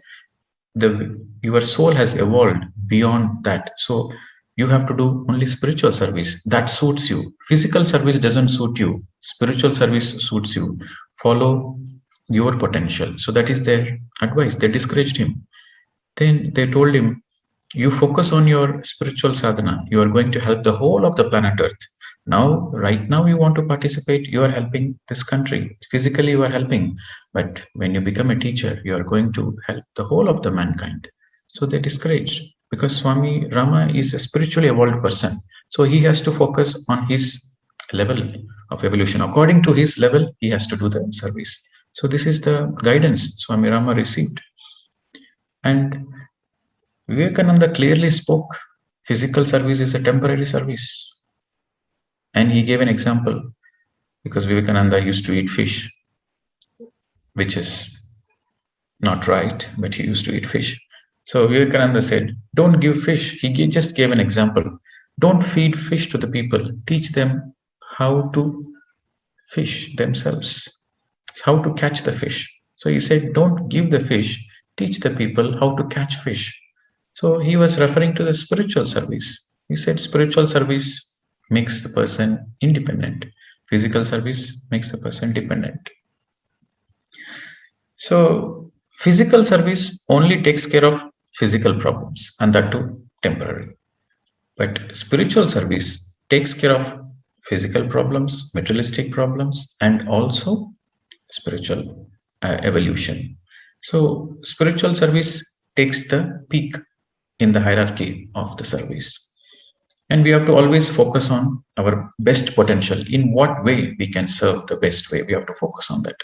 Your soul has evolved beyond that. So you have to do only spiritual service. That suits you. Physical service doesn't suit you. Spiritual service suits you. Follow your potential. So that is their advice. They discouraged him. Then they told him, you focus on your spiritual sadhana. You are going to help the whole of the planet Earth. Right now you want to participate, you are helping this country. Physically you are helping, but when you become a teacher, you are going to help the whole of the mankind. So they discouraged, because Swami Rama is a spiritually evolved person. So he has to focus on his level of evolution. According to his level, he has to do the service. So this is the guidance Swami Rama received. And Vivekananda clearly spoke, physical service is a temporary service. And he gave an example, because Vivekananda used to eat fish, which is not right, but he used to eat fish. So Vivekananda said, don't give fish. He just gave an example. Don't feed fish to the people. Teach them how to fish themselves, how to catch the fish. So he said, don't give the fish. Teach the people how to catch fish. So he was referring to the spiritual service. He said spiritual service makes the person independent. Physical service makes the person dependent. So physical service only takes care of physical problems, and that too temporary. But spiritual service takes care of physical problems, materialistic problems, and also spiritual evolution. So spiritual service takes the peak in the hierarchy of the service. And we have to always focus on our best potential. In what way we can serve the best way, we have to focus on that.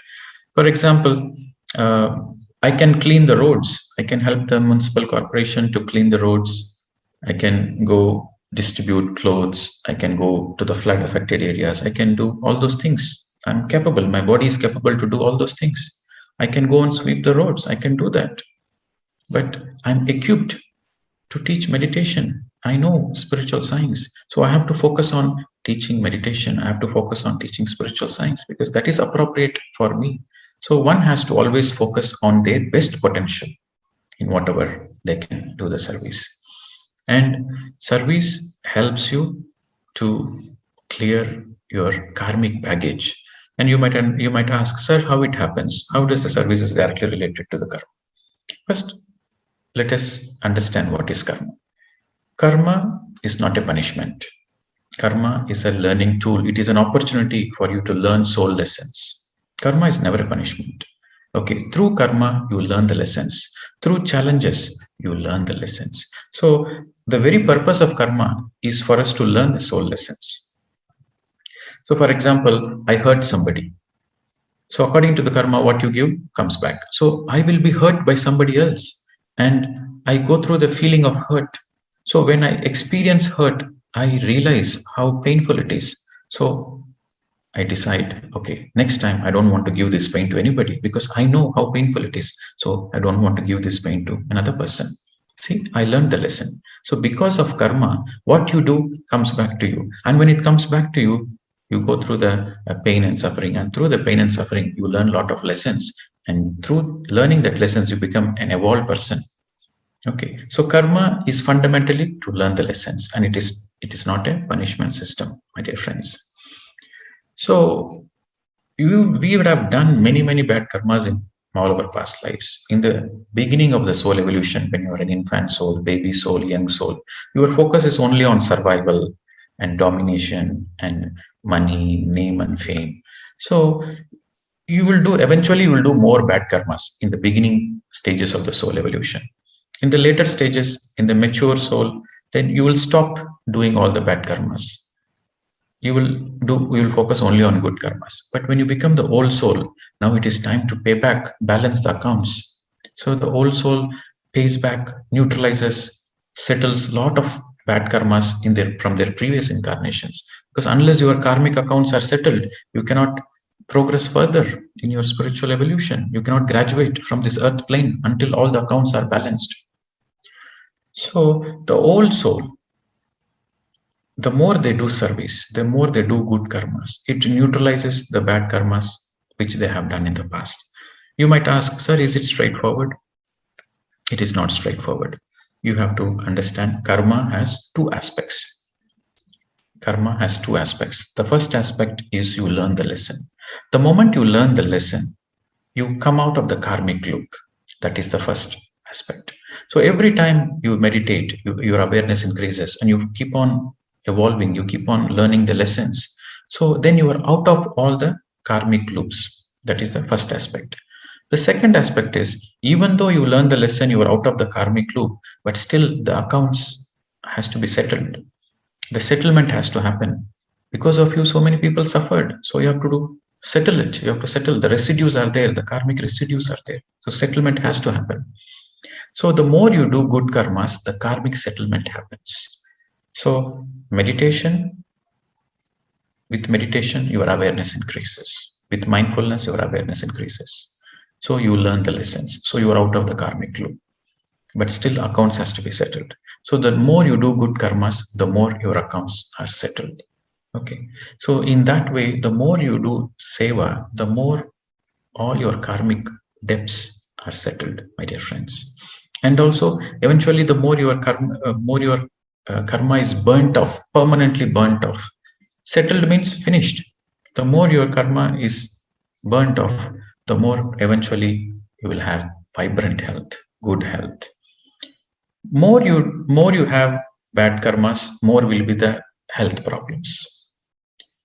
For example, I can clean the roads. I can help the municipal corporation to clean the roads. I can go distribute clothes. I can go to the flood affected areas. I can do all those things. I'm capable. My body is capable to do all those things. I can go and sweep the roads. I can do that. But I'm equipped to teach meditation. I know spiritual science. So I have to focus on teaching meditation. I have to focus on teaching spiritual science because that is appropriate for me. So one has to always focus on their best potential in whatever they can do the service. And service helps you to clear your karmic baggage. And you might ask, sir, how it happens? How does the service is directly related to the karma? First, let us understand what is karma. Karma is not a punishment. Karma is a learning tool. It is an opportunity for you to learn soul lessons. Karma is never a punishment. Okay, through karma, you learn the lessons. Through challenges, you learn the lessons. So the very purpose of karma is for us to learn the soul lessons. So for example, I hurt somebody. So according to the karma, what you give comes back. So I will be hurt by somebody else. And I go through the feeling of hurt. So when I experience hurt, I realize how painful it is. So I decide, okay, next time I don't want to give this pain to anybody because I know how painful it is. So I don't want to give this pain to another person. See, I learned the lesson. So because of karma, what you do comes back to you. And when it comes back to you, you go through the pain and suffering. And through the pain and suffering, you learn a lot of lessons. And through learning that lessons, you become an evolved person. Okay, so karma is fundamentally to learn the lessons. And it is not a punishment system, my dear friends. So we would have done many bad karmas in all our past lives. In the beginning of the soul evolution, when you are an infant soul, baby soul, young soul, your focus is only on survival and domination and money, name and fame. So eventually you will do more bad karmas in the beginning stages of the soul evolution. In the later stages, in the mature soul, then you will stop doing all the bad karmas. You will focus only on good karmas. But when you become the old soul, now it is time to pay back, balance the accounts. So the old soul pays back, neutralizes, settles a lot of bad karmas from their previous incarnations. Because unless your karmic accounts are settled, you cannot progress further in your spiritual evolution. You cannot graduate from this earth plane until all the accounts are balanced. So the old soul, the more they do service, the more they do good karmas. It neutralizes the bad karmas which they have done in the past. You might ask, sir, is it straightforward? It is not straightforward. You have to understand karma has two aspects. Karma has two aspects. The first aspect is you learn the lesson. The moment you learn the lesson, you come out of the karmic loop. That is the first aspect. So every time you meditate, your awareness increases and you keep on evolving, you keep on learning the lessons. So then you are out of all the karmic loops. That is the first aspect. The second aspect is, even though you learn the lesson, you are out of the karmic loop, but still the accounts has to be settled. The settlement has to happen. Because of you, so many people suffered. So you have to settle it. You have to settle. The residues are there. The karmic residues are there. So settlement has to happen. So the more you do good karmas, the karmic settlement happens. So with meditation, your awareness increases. With mindfulness, your awareness increases. So you learn the lessons. So you are out of the karmic loop. But still accounts has to be settled. So the more you do good karmas, the more your accounts are settled. Okay. So in that way, the more you do seva, the more all your karmic debts are settled, my dear friends. And also, eventually, the more your karma is burnt off, permanently burnt off. Settled means finished. The more your karma is burnt off, the more eventually you will have vibrant health, good health. More you have bad karmas, more will be the health problems.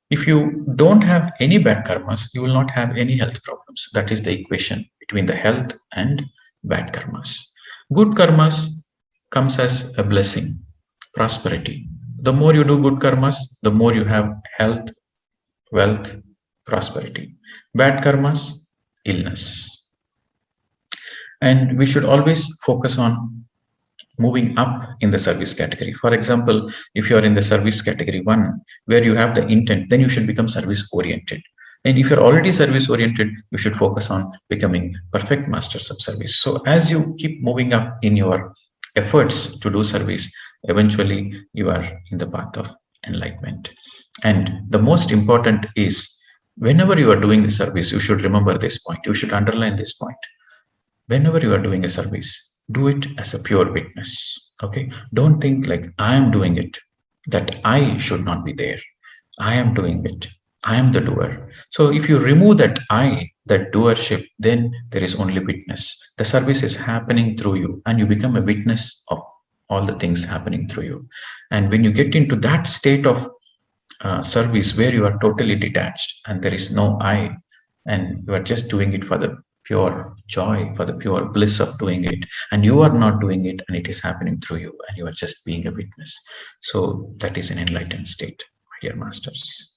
If you don't have any bad karmas, you will not have any health problems. That is the equation between the health and bad karmas. Good karmas comes as a blessing, prosperity. The more you do good karmas, the more you have health, wealth, prosperity. Bad karmas, illness. And we should always focus on moving up in the service category. For example, if you are in the service category 1, where you have the intent, then you should become service oriented. And if you're already service oriented, you should focus on becoming perfect masters of service. So as you keep moving up in your efforts to do service, eventually you are in the path of enlightenment. And the most important is, whenever you are doing the service, you should remember this point. You should underline this point. Whenever you are doing a service, do it as a pure witness. Okay, don't think like I am doing it, that I should not be there. I am doing it. I am the doer. So if you remove that I, that doership, then there is only witness. The service is happening through you, and you become a witness of all the things happening through you. And when you get into that state of service where you are totally detached and there is no I, and you are just doing it for the pure joy, for the pure bliss of doing it, and you are not doing it and it is happening through you, and you are just being a witness. So that is an enlightened state, my dear masters,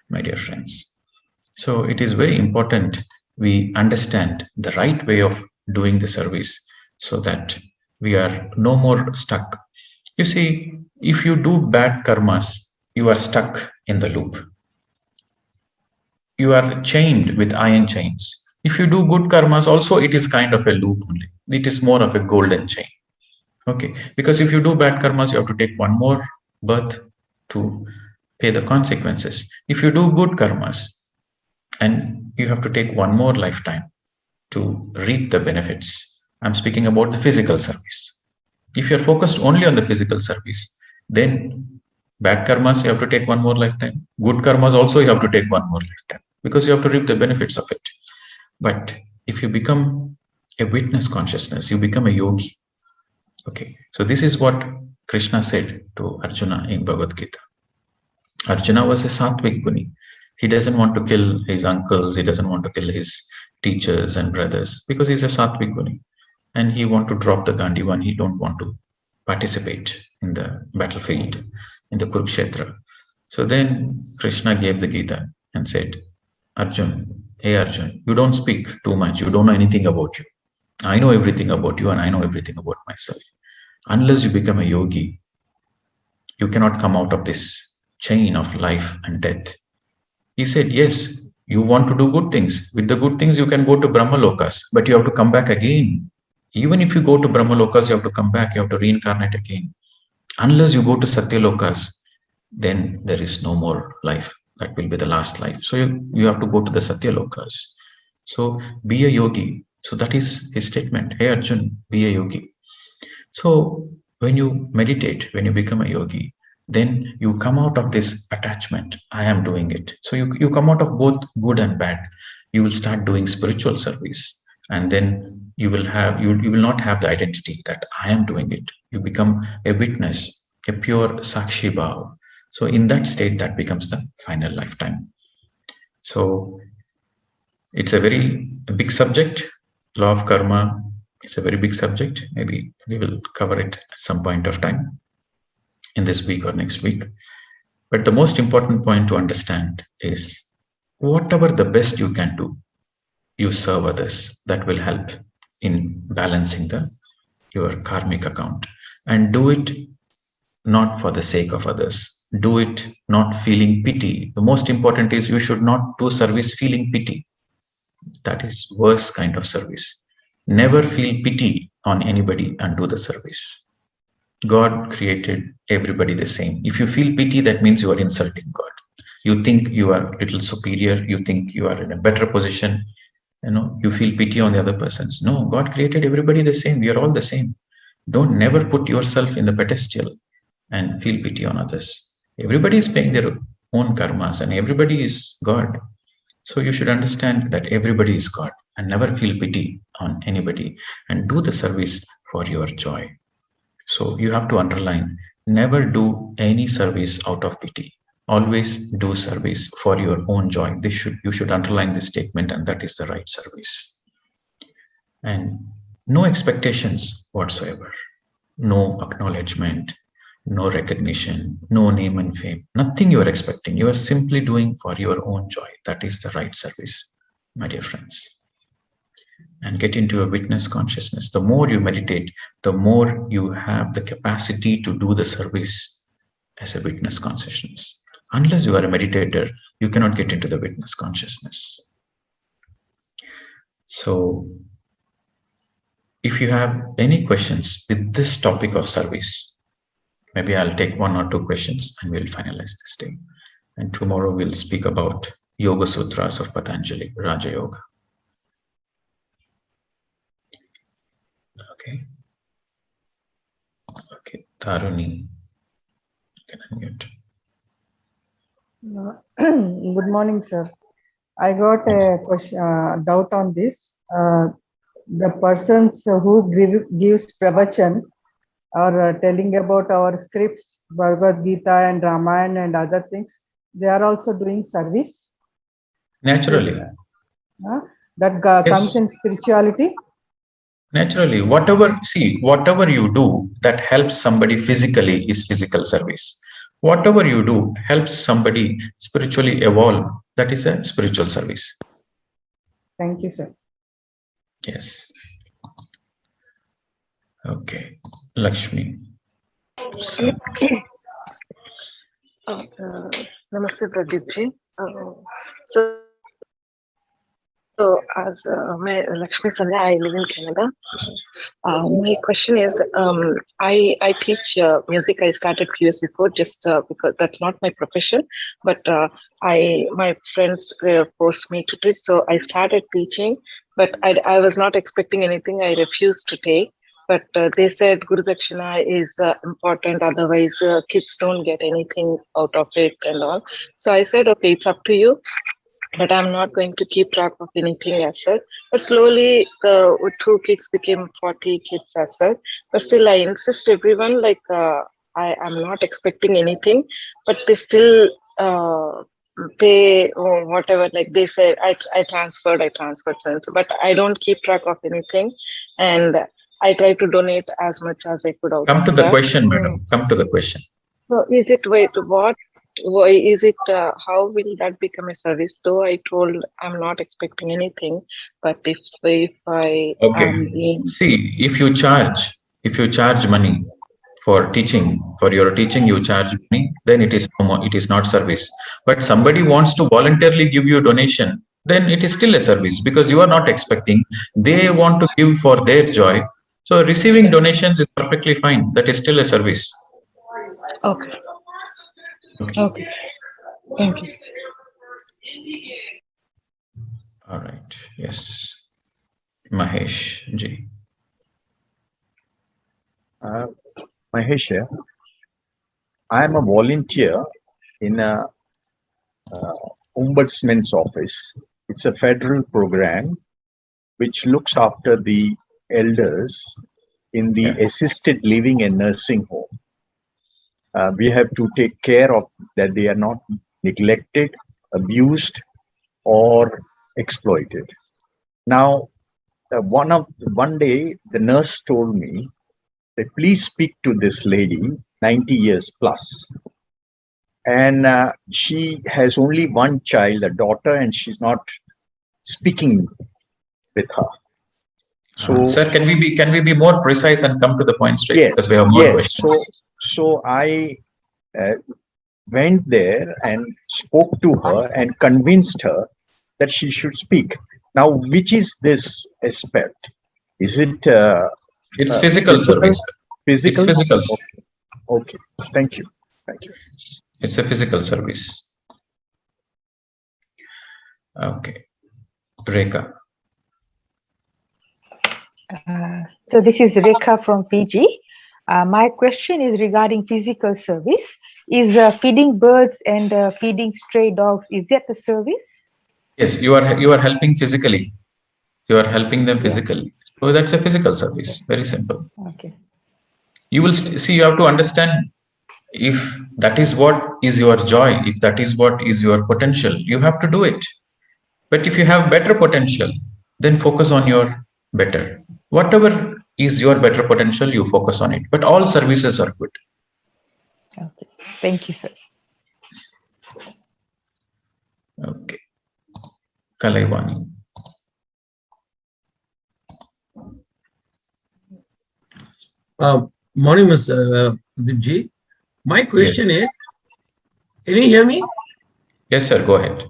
my dear friends. So it is very important we understand the right way of doing the service, so that we are no more stuck. You see, if you do bad karmas, you are stuck in the loop. You are chained with iron chains. If you do good karmas, also it is kind of a loop only. It is more of a golden chain. Okay, because if you do bad karmas, you have to take one more birth to pay the consequences. If you do good karmas, and you have to take one more lifetime to reap the benefits. I'm speaking about the physical service. If you're focused only on the physical service, then bad karmas, you have to take one more lifetime. Good karmas also, you have to take one more lifetime, because you have to reap the benefits of it. But if you become a witness consciousness, you become a yogi. Okay, so this is what Krishna said to Arjuna in Bhagavad Gita. Arjuna was a sattvic guni. He doesn't want to kill his uncles, he doesn't want to kill his teachers and brothers, because he's a sattvic guni. And he wants to drop the Gandivan. He don't want to participate in the battlefield, in the Kurukshetra. So then Krishna gave the Gita and said, Arjun, hey Arjun, you don't speak too much. You don't know anything about you. I know everything about you, and I know everything about myself. Unless you become a yogi, you cannot come out of this chain of life and death. He said, yes, you want to do good things. With the good things, you can go to Brahmalokas, but you have to come back again. Even if you go to Brahmalokas, you have to come back, you have to reincarnate again. Unless you go to Satyalokas, then there is no more life. That will be the last life. So you have to go to the Satyalokas. So be a yogi. So that is his statement. Hey Arjun, be a yogi. So when you meditate, when you become a yogi, then you come out of this attachment. I am doing it. So you come out of both good and bad. You will start doing spiritual service, and then you will not have the identity that I am doing it. You become a witness, a pure Sakshi Bhav. So in that state, that becomes the final lifetime. So it's a very big subject. Law of karma is a very big subject. Maybe we will cover it at some point of time in this week or next week. But the most important point to understand is, whatever the best you can do, you serve others. That will help in balancing your karmic account. And do it not for the sake of others. Do it not feeling pity. The most important is, you should not do service feeling pity. That is worst kind of service. Never feel pity on anybody and do the service. God created everybody the same. If you feel pity, that means you are insulting God. You think you are a little superior. You think you are in a better position. You feel pity on the other persons. No, God created everybody the same. We are all the same. Don't never put yourself in the pedestal. and feel pity on others. Everybody is paying their own karmas and everybody is God. So you should understand that everybody is God and never feel pity on anybody and do the service for your joy. So you have to underline, never do any service out of pity. Always do service for your own joy. You should underline this statement, and that is the right service. And no expectations whatsoever, no acknowledgement, no recognition, no name and fame, nothing you are expecting. You are simply doing for your own joy. That is the right service, my dear friends. And get into a witness consciousness. The more you meditate, the more you have the capacity to do the service as a witness consciousness. Unless you are a meditator, you cannot get into the witness consciousness. So, if you have any questions with this topic of service, maybe I'll take 1 or 2 questions and we'll finalize this day. And tomorrow we'll speak about Yoga Sutras of Patanjali, Raja Yoga. Okay. Okay, Taruni, can I unmute? Good morning, sir. I got a question, doubt on this. The persons who gives pravachan or telling about our scripts, Bhagavad Gita and Ramayana and other things, they are also doing service. Naturally. That comes in spirituality. Naturally, whatever you do that helps somebody physically is physical service. Whatever you do helps somebody spiritually evolve, that is a spiritual service. Thank you, sir. Yes. Okay. Lakshmi. Namaste, Pradeep. So as Lakshmi Sandhya, I live in Canada. My question is, I teach music. I started few years before, just because that's not my profession, but my friends forced me to teach, so I started teaching. But I was not expecting anything. I refused to take. But they said Guru Dakshina is important, otherwise kids don't get anything out of it and all. So I said, okay, it's up to you. But I'm not going to keep track of anything as such. But slowly, 2 kids became 40 kids as such. But still, I insist everyone, like, I am not expecting anything, but they still pay or whatever. Like they said, I transferred, so but I don't keep track of anything. And I try to donate as much as I could out. Come to the question, madam. Come to the question. So is it, why is it, how will that become a service? Though I told I'm not expecting anything, but if I see, if you charge money for teaching, for your teaching, you charge money, then it is not service. But somebody wants to voluntarily give you a donation, then it is still a service because you are not expecting. They want to give for their joy. So receiving donations is perfectly fine. That is still a service. Okay. Okay. Thank you. All right. Yes. Mahesh Ji. Mahesh here. I am a volunteer in a ombudsman's office. It's a federal program which looks after the elders in the assisted living and nursing home. We have to take care of that they are not neglected, abused, or exploited. Now, one day the nurse told me that please speak to this lady, 90 years plus, and she has only one child, a daughter, and she's not speaking with her. So, sir, can we be more precise and come to the point straight? Yes, because we have more questions. So I went there and spoke to her and convinced her that she should speak. Now, which is this aspect? Is it? It's physical service. Physical. It's physical. Okay. Thank you. Thank you. It's a physical service. Okay. Rekha. So this is Rekha from PG. My question is regarding physical service. Is feeding birds and feeding stray dogs, is that a service? Yes, you are helping physically. You are helping them physically. So that's a physical service. Very simple. Okay. You will see. You have to understand if that is what is your joy. If that is what is your potential, you have to do it. But if you have better potential, then focus on your better. Whatever is your better potential, you focus on it. But all services are good. Okay. Thank you, sir. Okay. Kalaivani. Morning, Mr. Vijay. My question is, can you hear me? Yes, sir. Go ahead.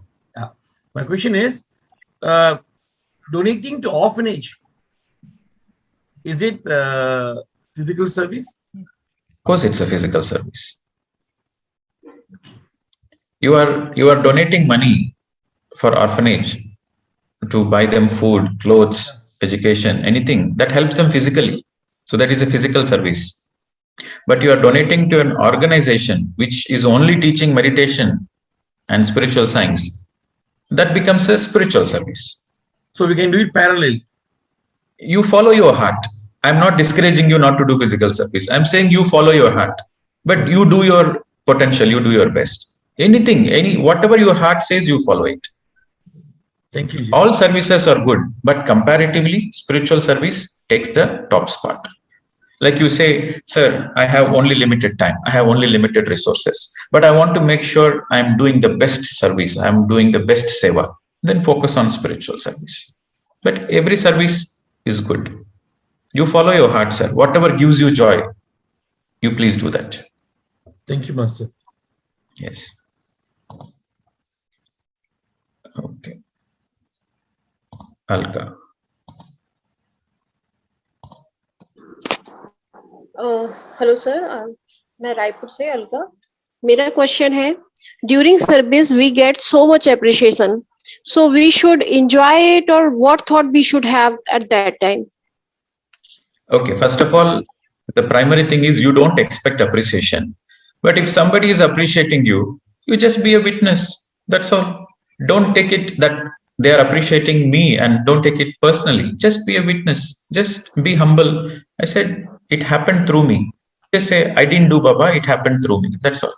My question is, donating to orphanage, is it physical service? Of course, it's a physical service. You are donating money for orphanage to buy them food, clothes, education, anything that helps them physically. So that is a physical service. But you are donating to an organization which is only teaching meditation and spiritual science. That becomes a spiritual service. So we can do it parallel. You follow your heart. I'm not discouraging you not to do physical service. I'm saying you follow your heart. But you do your potential, you do your best. Anything, whatever your heart says, you follow it. Thank you. All services are good, but comparatively, spiritual service takes the top spot. Like you say, sir, I have only limited time. I have only limited resources, but I want to make sure I'm doing the best service. I'm doing the best seva. Then focus on spiritual service. But every service is good. You follow your heart, sir. Whatever gives you joy, you please do that. Thank you, Master. Yes. Okay. Alka. Hello sir, मैं रायपुर से अलका. मेरा question है, during service we get so much appreciation, so we should enjoy it और what thought we should have at that time? Okay, first of all, the primary thing is you don't expect appreciation. But if somebody is appreciating you, you just be a witness. That's all. Don't take it that they are appreciating me and don't take it personally. Just be a witness. Just be humble. I said, it happened through me. Just say, I didn't do Baba, it happened through me. That's all.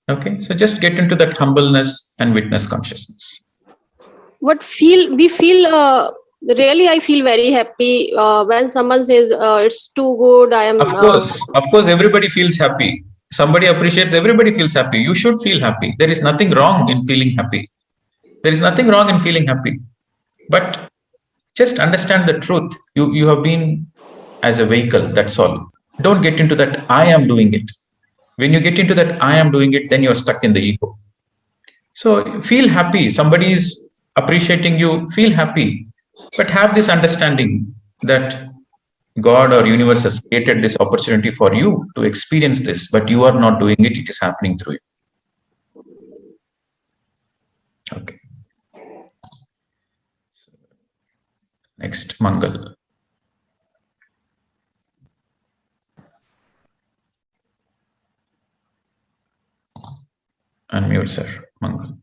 Okay, so just get into that humbleness and witness consciousness. What we feel really, I feel very happy when someone says it's too good. I am. Of course, everybody feels happy. Somebody appreciates, everybody feels happy. You should feel happy. There is nothing wrong in feeling happy. There is nothing wrong in feeling happy. But just understand the truth. You have been as a vehicle, that's all. Don't get into that I am doing it. When you get into that I am doing it, then you're stuck in the ego. So feel happy. Somebody is appreciating you, feel happy. But have this understanding that God or universe has created this opportunity for you to experience this, but you are not doing it. It is happening through you. Okay. Next, Mangal. Unmute, sir. Mangal.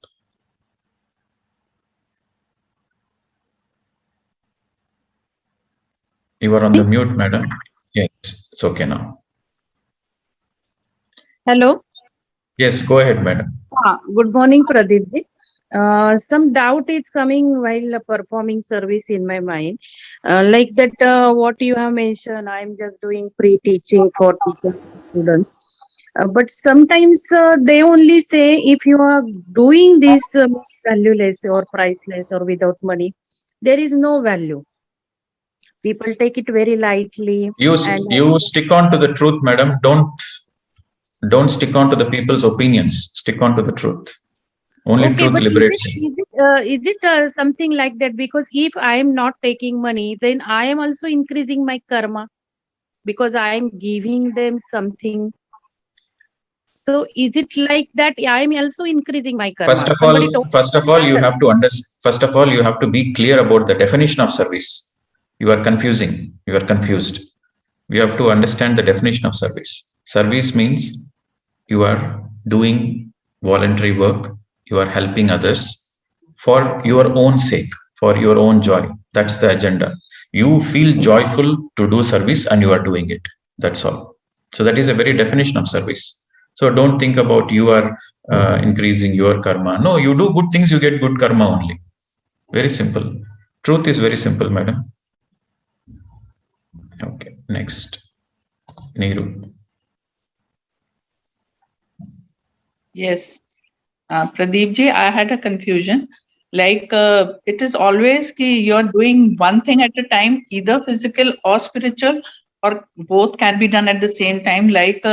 You are on the mute, madam. Yes, it's okay now. Hello. Yes, go ahead, madam. Good morning, Pradeep. Some doubt is coming while performing service in my mind. Like that, what you have mentioned, I'm just doing pre-teaching for teachers and students. But sometimes they only say if you are doing this valueless or priceless or without money, there is no value. People take it very lightly. You stick on to the truth, madam. Don't stick on to the people's opinions. Stick on to the truth. Only truth liberates you. Is it something like that? Because if I am not taking money, then I am also increasing my karma because I am giving them something. So is it like that? I am also increasing my karma. First of all, you have to be clear about the definition of service. You are confusing. You are confused. We have to understand the definition of service. Service means you are doing voluntary work. You are helping others for your own sake, for your own joy. That's the agenda. You feel joyful to do service and you are doing it. That's all. So that is a very definition of service. So don't think about you are increasing your karma. No, you do good things, you get good karma only. Very simple. Truth is very simple, madam. Okay, next. Neeru. Yes. Pradeep ji, I had a confusion. Like it is always ki you're doing one thing at a time, either physical or spiritual, or both can be done at the same time. Like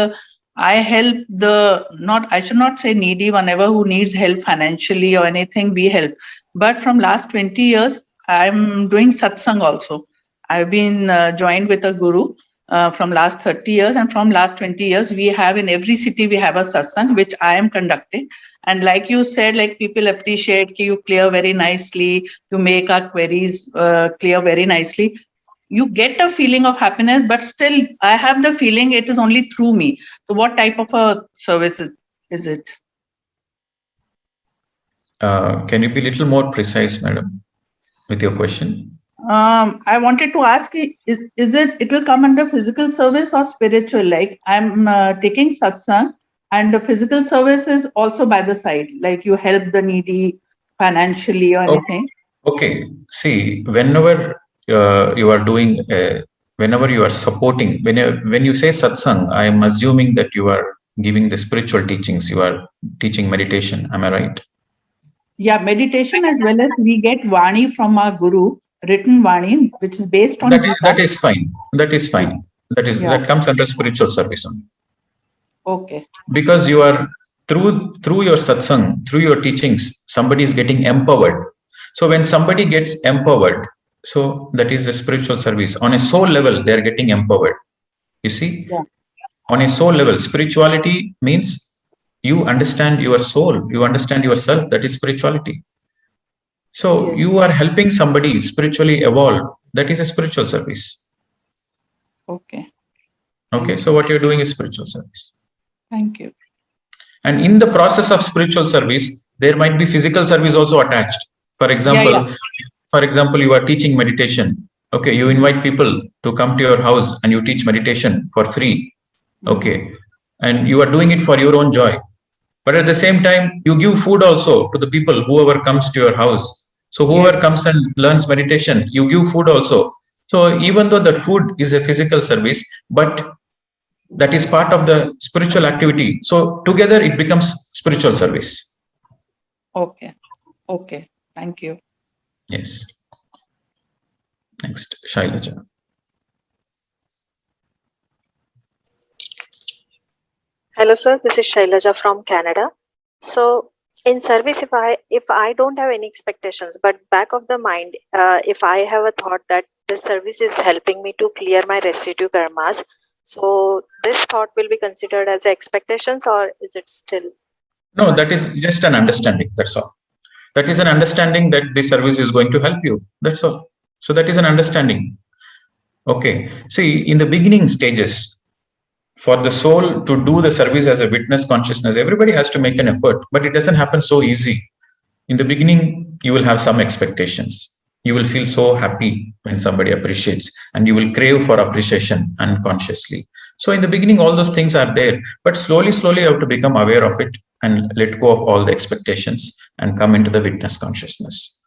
I help I should not say needy, whenever who needs help financially or anything, we help. But from last 20 years, I'm doing satsang also. I've been joined with a guru from last 30 years, and from last 20 years, we have in every city, we have a satsang, which I am conducting. And like you said, like people appreciate you clear very nicely, you make our queries clear very nicely. You get a feeling of happiness, but still I have the feeling it is only through me. So what type of a service is it? Can you be a little more precise, madam, with your question? I wanted to ask, it will come under physical service or spiritual? Like I'm taking satsang, and the physical service is also by the side, like you help the needy financially or anything. Okay. See, whenever you are doing, whenever you are supporting, when you say satsang, I am assuming that you are giving the spiritual teachings, you are teaching meditation. Am I right? Yeah, meditation, as well as we get Vani from our guru, written Vani, which is based on that is fine. That is fine. That comes under spiritual service only. Okay. Because you are through your satsang, through your teachings, somebody is getting empowered. So when somebody gets empowered, so that is a spiritual service. On a soul level, they are getting empowered. You see, on a soul level, spirituality means you understand your soul, you understand yourself. That is spirituality. So you are helping somebody spiritually evolve. That is a spiritual service. Okay. Okay. So what you're doing is spiritual service. Thank you. And in the process of spiritual service, there might be physical service also attached. For example, you are teaching meditation. Okay, you invite people to come to your house and you teach meditation for free. Okay, and you are doing it for your own joy. But at the same time, you give food also to the people, whoever comes to your house. So whoever comes and learns meditation, you give food also. So even though that food is a physical service, but that is part of the spiritual activity. So together it becomes spiritual service. Okay. Okay. Thank you. Yes. Next, Shailaja. Hello, sir. This is Shailaja from Canada. So in service, if I don't have any expectations, but back of the mind, if I have a thought that this service is helping me to clear my residue karmas, so this thought will be considered as expectations, or is it still? No, that is just an understanding. That's all. That is an understanding that the service is going to help you. That's all. So that is an understanding. Okay. See, in the beginning stages, for the soul to do the service as a witness consciousness, everybody has to make an effort, but it doesn't happen so easy. In the beginning, you will have some expectations. You will feel so happy when somebody appreciates, and you will crave for appreciation unconsciously. So in the beginning, all those things are there, but slowly, you have to become aware of it and let go of all the expectations and come into the witness consciousness.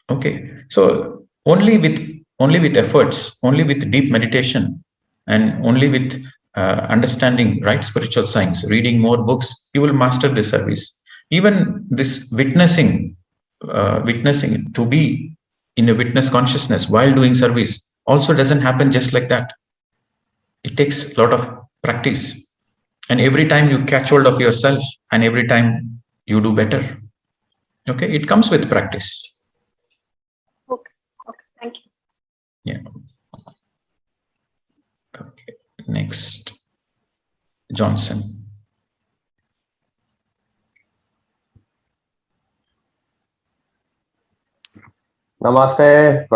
Okay. So only with efforts, only with deep meditation, and only with understanding right spiritual science, reading more books, you will master this service. Even this witnessing to be in a witness consciousness while doing service also doesn't happen just like that. It takes a lot of practice. And every time you catch hold of yourself, and every time you do better. Okay, it comes with practice. Okay, thank you. Yeah. Okay, next, Johnson. Namaste,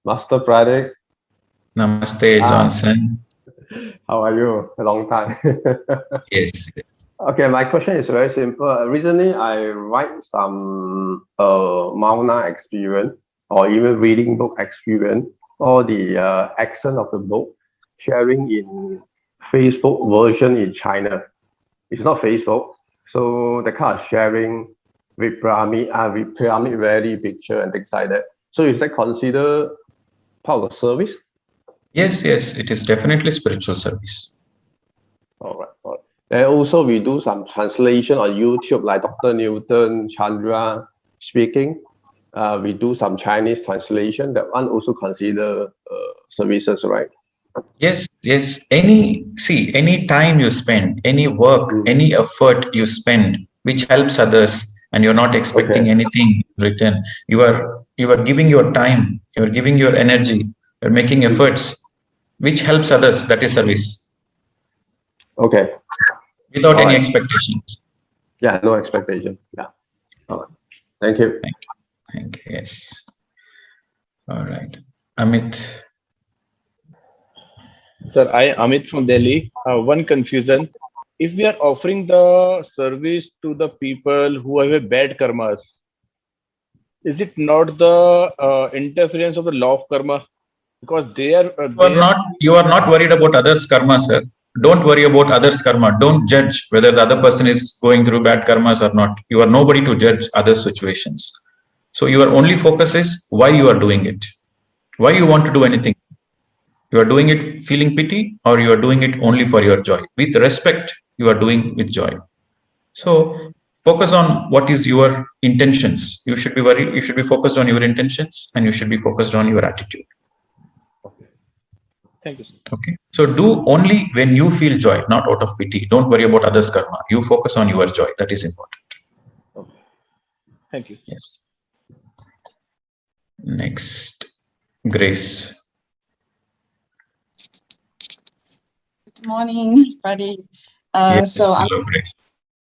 Master Pradeep. Namaste, Johnson. How are you? A long time. Yes. Okay, my question is very simple. Recently, I write some Mauna experience or even reading book experience, or the action of the book, sharing in Facebook version in China. It's not Facebook. So the kind of sharing with pyramid ready picture and things like that. So is that considered part of the service? Yes, it is definitely spiritual service. All right. And also we do some translation on YouTube, like Dr. Newton, Chandra speaking. We do some Chinese translation. That one also consider services, right? Yes. Any time you spend, any work, any effort you spend, which helps others, and you're not expecting anything in return. You are giving your time, you're giving your energy, you're making efforts, which helps others. That is service. Okay. Without any expectations. Yeah, no expectation. Yeah. All right. Thank you. Thank you. Yes. All right. Amit. Sir, I am Amit from Delhi. One confusion. If we are offering the service to the people who have a bad karmas, is it not the interference of the law of karma? Because they are You are not worried about others' karma, sir. Don't worry about others' karma. Don't judge whether the other person is going through bad karmas or not. You are nobody to judge other situations. So your only focus is why you are doing it. Why you want to do anything. You are doing it feeling pity, or you are doing it only for your joy. With respect, you are doing with joy. So focus on what is your intentions. You should be focused on your intentions, and you should be focused on your attitude. Thank you, sir. Okay. So do only when you feel joy, not out of pity. Don't worry about others' karma. You focus on your joy. That is important. Okay. Thank you. Yes. Next, Grace. Good morning, Pradeep. So I'm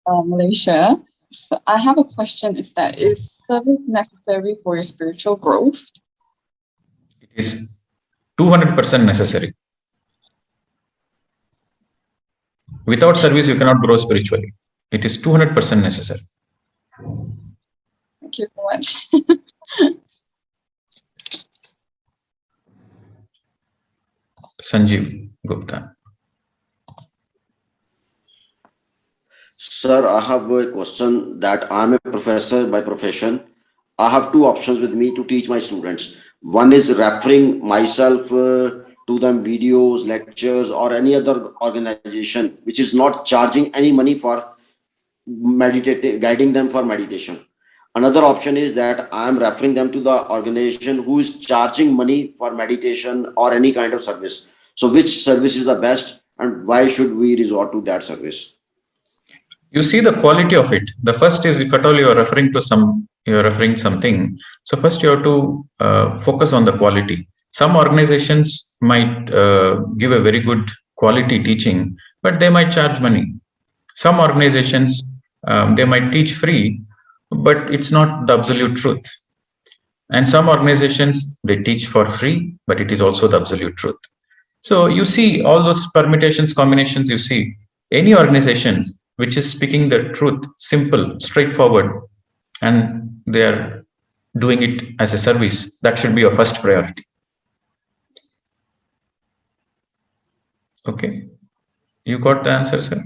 from Malaysia. So I have a question. Is service necessary for your spiritual growth? It is 200% necessary. Without service, you cannot grow spiritually. It is 200% necessary. Thank you so much. Sanjeev Gupta. Sir, I have a question that I'm a professor by profession. I have two options with me to teach my students. One is referring myself to them videos, lectures, or any other organization which is not charging any money for guiding them for meditation. Another option is that I am referring them to the organization who is charging money for meditation or any kind of service. So which service is the best, and why should we resort to that service? You see the quality of it. The first is, if at all you are referring to something. So first you have to focus on the quality. Some organizations might give a very good quality teaching, but they might charge money. Some organizations, they might teach free, but it's not the absolute truth. And some organizations, they teach for free, but it is also the absolute truth. So you see all those permutations, combinations, you see any organization which is speaking the truth, simple, straightforward, and they are doing it as a service, that should be your first priority. Okay. You got the answer, sir?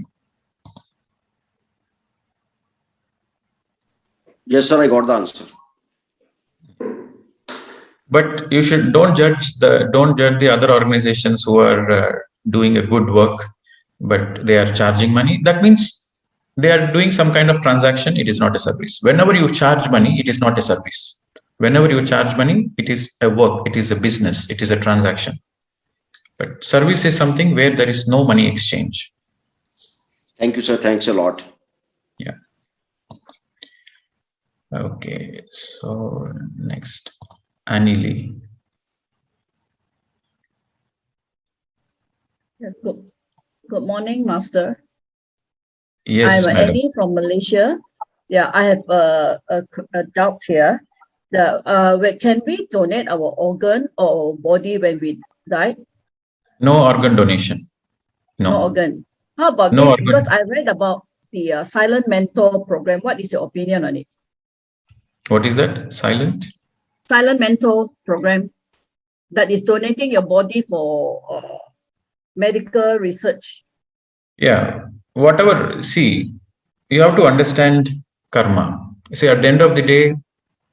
Yes, sir, I got the answer. But you don't judge the other organizations who are doing a good work, but they are charging money. That means they are doing some kind of transaction. It is not a service. Whenever you charge money, it is not a service. Whenever you charge money, it is a work, it is a business, it is a transaction. But service is something where there is no money exchange. Thank you, sir. Thanks a lot. Yeah. Okay. So next, Anili. Good morning, Master. Yes, I'm madam. Annie from Malaysia. Yeah, I have a doubt here. Can we donate our organ or body when we die? No organ donation. No organ. How about No this? organ. Because I read about the silent mentor program. What is your opinion on it? What is that? Silent? Silent mentor program that is donating your body for medical research. Yeah. Whatever. See, you have to understand karma. See, at the end of the day,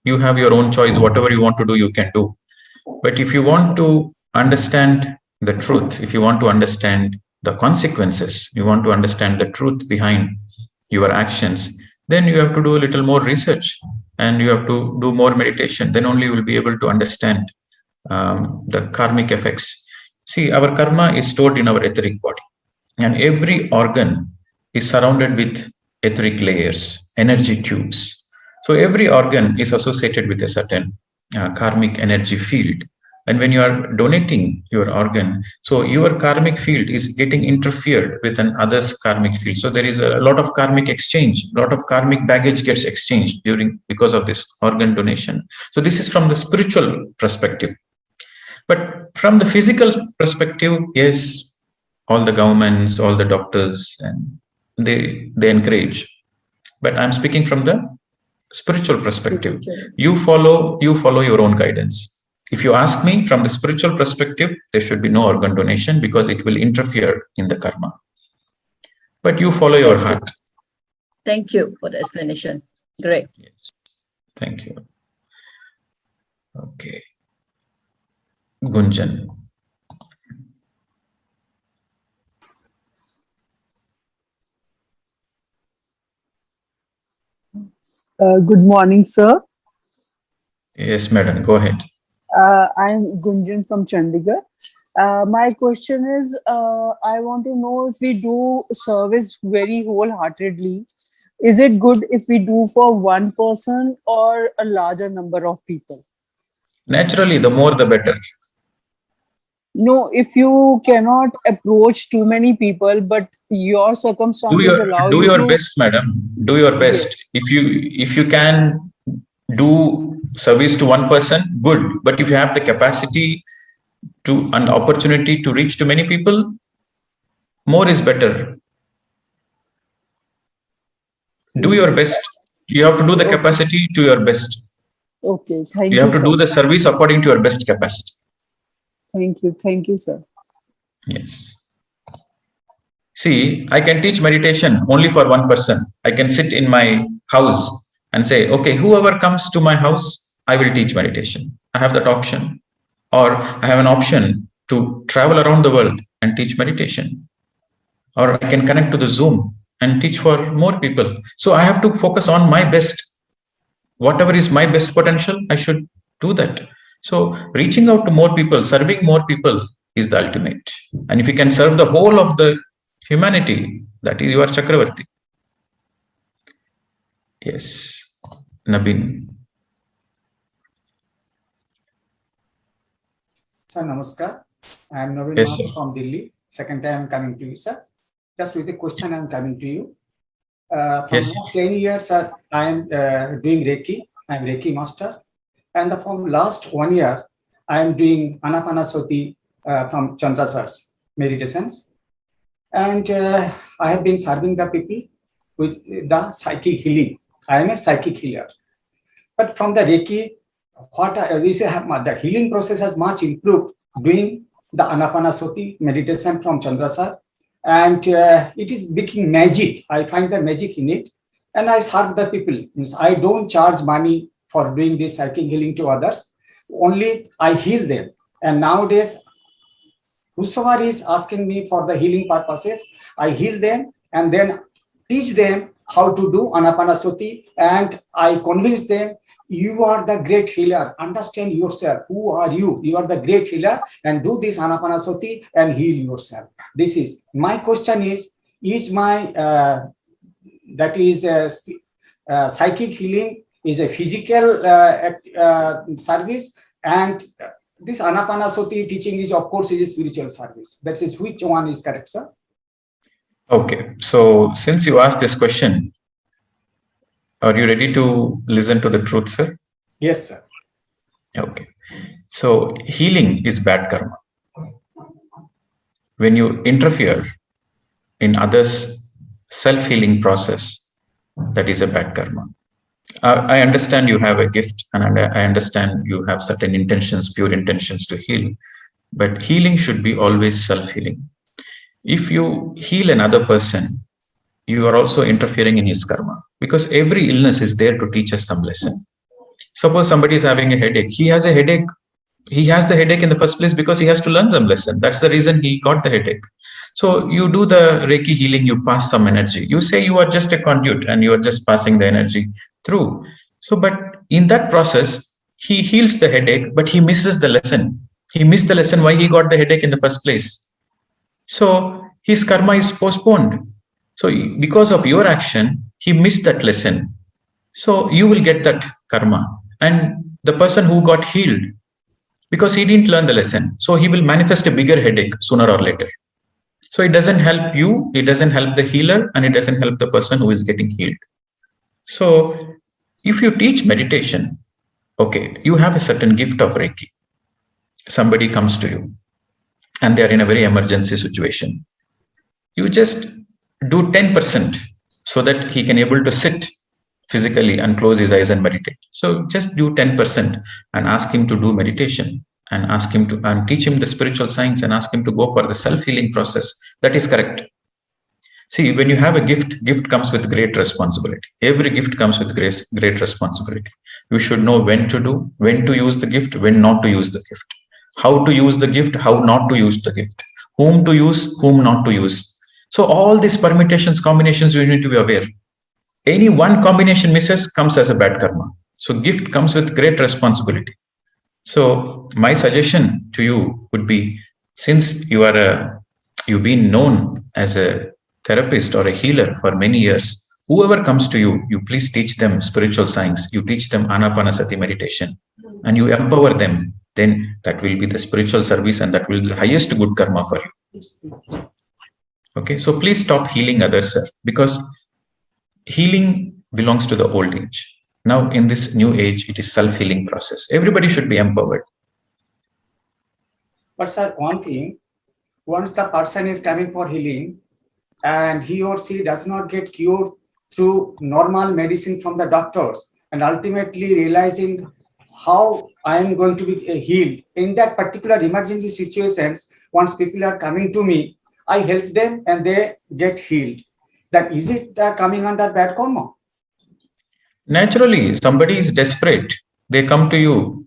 you have your own choice. Whatever you want to do, you can do. But if you want to understand the truth, if you want to understand the consequences, you want to understand the truth behind your actions, then you have to do a little more research and you have to do more meditation. Then only you will be able to understand the karmic effects. See, our karma is stored in our etheric body, and every organ is surrounded with etheric layers, energy tubes. So every organ is associated with a certain karmic energy field. And when you are donating your organ, so your karmic field is getting interfered with an other's karmic field. So there is a lot of karmic exchange, a lot of karmic baggage gets exchanged because of this organ donation. So this is from the spiritual perspective. But from the physical perspective, yes, all the governments, all the doctors, and they encourage. But I'm speaking from the spiritual perspective. You follow your own guidance. If you ask me from the spiritual perspective, there should be no organ donation because it will interfere in the karma. But you follow your heart. Thank you for the explanation. Great. Yes. Thank you. Okay. Gunjan. Good morning, sir. Yes, madam. Go ahead. I'm Gunjan from Chandigarh. My question is, I want to know if we do service very wholeheartedly, is it good if we do for one person or a larger number of people? Naturally, the more the better. No, if you cannot approach too many people, but your circumstances allow do you your to, best, madam. Do your best. If you can do service to one person, good. But if you have the capacity to an opportunity to reach to many people, more is better. Do your best. You have to do the capacity to your best. Okay, thank you. You have to sir. do the service according to your best capacity. Thank you, sir. Yes. See, I can teach meditation only for one person. I can sit in my house and say, okay, whoever comes to my house, I will teach meditation. I have that option. Or I have an option to travel around the world and teach meditation. Or I can connect to the Zoom and teach for more people. So I have to focus on my best. Whatever is my best potential, I should do that. So reaching out to more people, serving more people is the ultimate. And if you can serve the whole of the humanity, that is, you are Chakravarti. Yes. Nabin. Sir, namaskar. I am Navin Yes, Mahato sir. from Delhi. Second time I am coming to you, sir. Just with a question I am coming to you. From Yes. last 10 years, sir, I am doing Reiki. I am Reiki master. And from last 1 year, I am doing Anapanasati from Chandra sir's meditations. And I have been serving the people with the psychic healing. I am a psychic healer. But from the Reiki, the healing process has much improved doing the Anapanasati meditation from Chandra sir. And it is becoming magic. I find the magic in it. And I serve the people. Means I don't charge money for doing this psychic healing to others. Only I heal them. And nowadays, whosoever is asking me for the healing purposes, I heal them and then teach them how to do Anapanasati. And I convince them, you are the great healer. Understand yourself. Who are you? You are the great healer, and do this Anapanasati and heal yourself. This is my question is my psychic healing is a physical service, and this Anapanasati teaching is, of course, is a spiritual service. That is, which one is correct, sir? Okay. So since you asked this question, are you ready to listen to the truth, sir? Yes, sir. Okay. So healing is bad karma. When you interfere in others' self-healing process, that is a bad karma. I understand you have a gift, and I understand you have certain intentions, pure intentions to heal, but healing should be always self-healing. If you heal another person, you are also interfering in his karma, because every illness is there to teach us some lesson. Suppose somebody is having a headache. He has a headache. He has the headache in the first place because he has to learn some lesson. That's the reason he got the headache. So you do the Reiki healing, you pass some energy. You say you are just a conduit and you are just passing the energy through. So, but in that process, he heals the headache, but he misses the lesson. He missed the lesson why he got the headache in the first place. So his karma is postponed. So because of your action, he missed that lesson. So you will get that karma. And the person who got healed, because he didn't learn the lesson, so he will manifest a bigger headache sooner or later. So it doesn't help you, it doesn't help the healer, and it doesn't help the person who is getting healed. So if you teach meditation, okay, you have a certain gift of Reiki. Somebody comes to you and they are in a very emergency situation. You just do 10% so that he can able to sit physically and close his eyes and meditate. So just do 10% and ask him to do meditation, and ask him to, and teach him the spiritual science, and ask him to go for the self-healing process. That is correct. See, when you have a gift comes with great responsibility. Every gift comes with great responsibility. You should know when to do, when to use the gift, when not to use the gift, how to use the gift, how not to use the gift, whom to use, whom not to use. So all these permutations, combinations, you need to be aware. Any one combination misses comes as a bad karma. So gift comes with great responsibility. So my suggestion to you would be, since you've been known as a therapist or a healer for many years, whoever comes to you, you please teach them spiritual science, you teach them Anapanasati meditation, and you empower them. Then that will be the spiritual service, and that will be the highest good karma for you. Okay, so please stop healing others, sir, because healing belongs to the old age. Now in this new age, it is self-healing process. Everybody should be empowered. But sir, one thing, once the person is coming for healing and he or she does not get cured through normal medicine from the doctors, and ultimately realizing how I am going to be healed, in that particular emergency situations, once people are coming to me, I help them and they get healed. That is it coming under bad karma? Naturally, somebody is desperate. They come to you.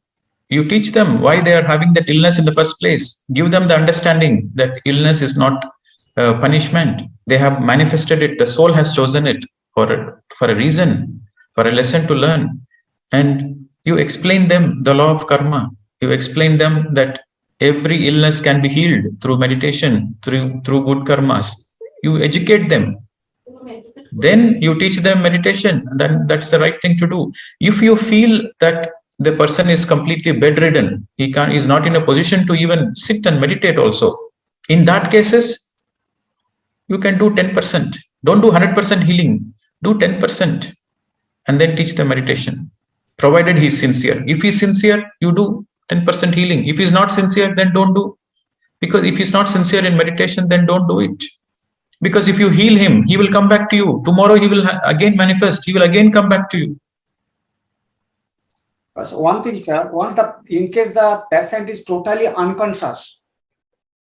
You teach them why they are having that illness in the first place. Give them the understanding that illness is not punishment. They have manifested it. The soul has chosen it for a reason, for a lesson to learn. And you explain them the law of karma. You explain them that every illness can be healed through meditation, through good karmas. You educate them. Then you teach them meditation. Then that's the right thing to do. If you feel that the person is completely bedridden, is not in a position to even sit and meditate also, in that cases, you can do 10%. Don't do 100% healing. Do 10% and then teach the meditation, provided he is sincere. If he is sincere, you do 10% healing. If he is not sincere, then don't do. Because if he is not sincere in meditation, then don't do it. Because if you heal him, he will come back to you. Tomorrow he will again manifest. He will again come back to you. So one thing, sir, in case the patient is totally unconscious,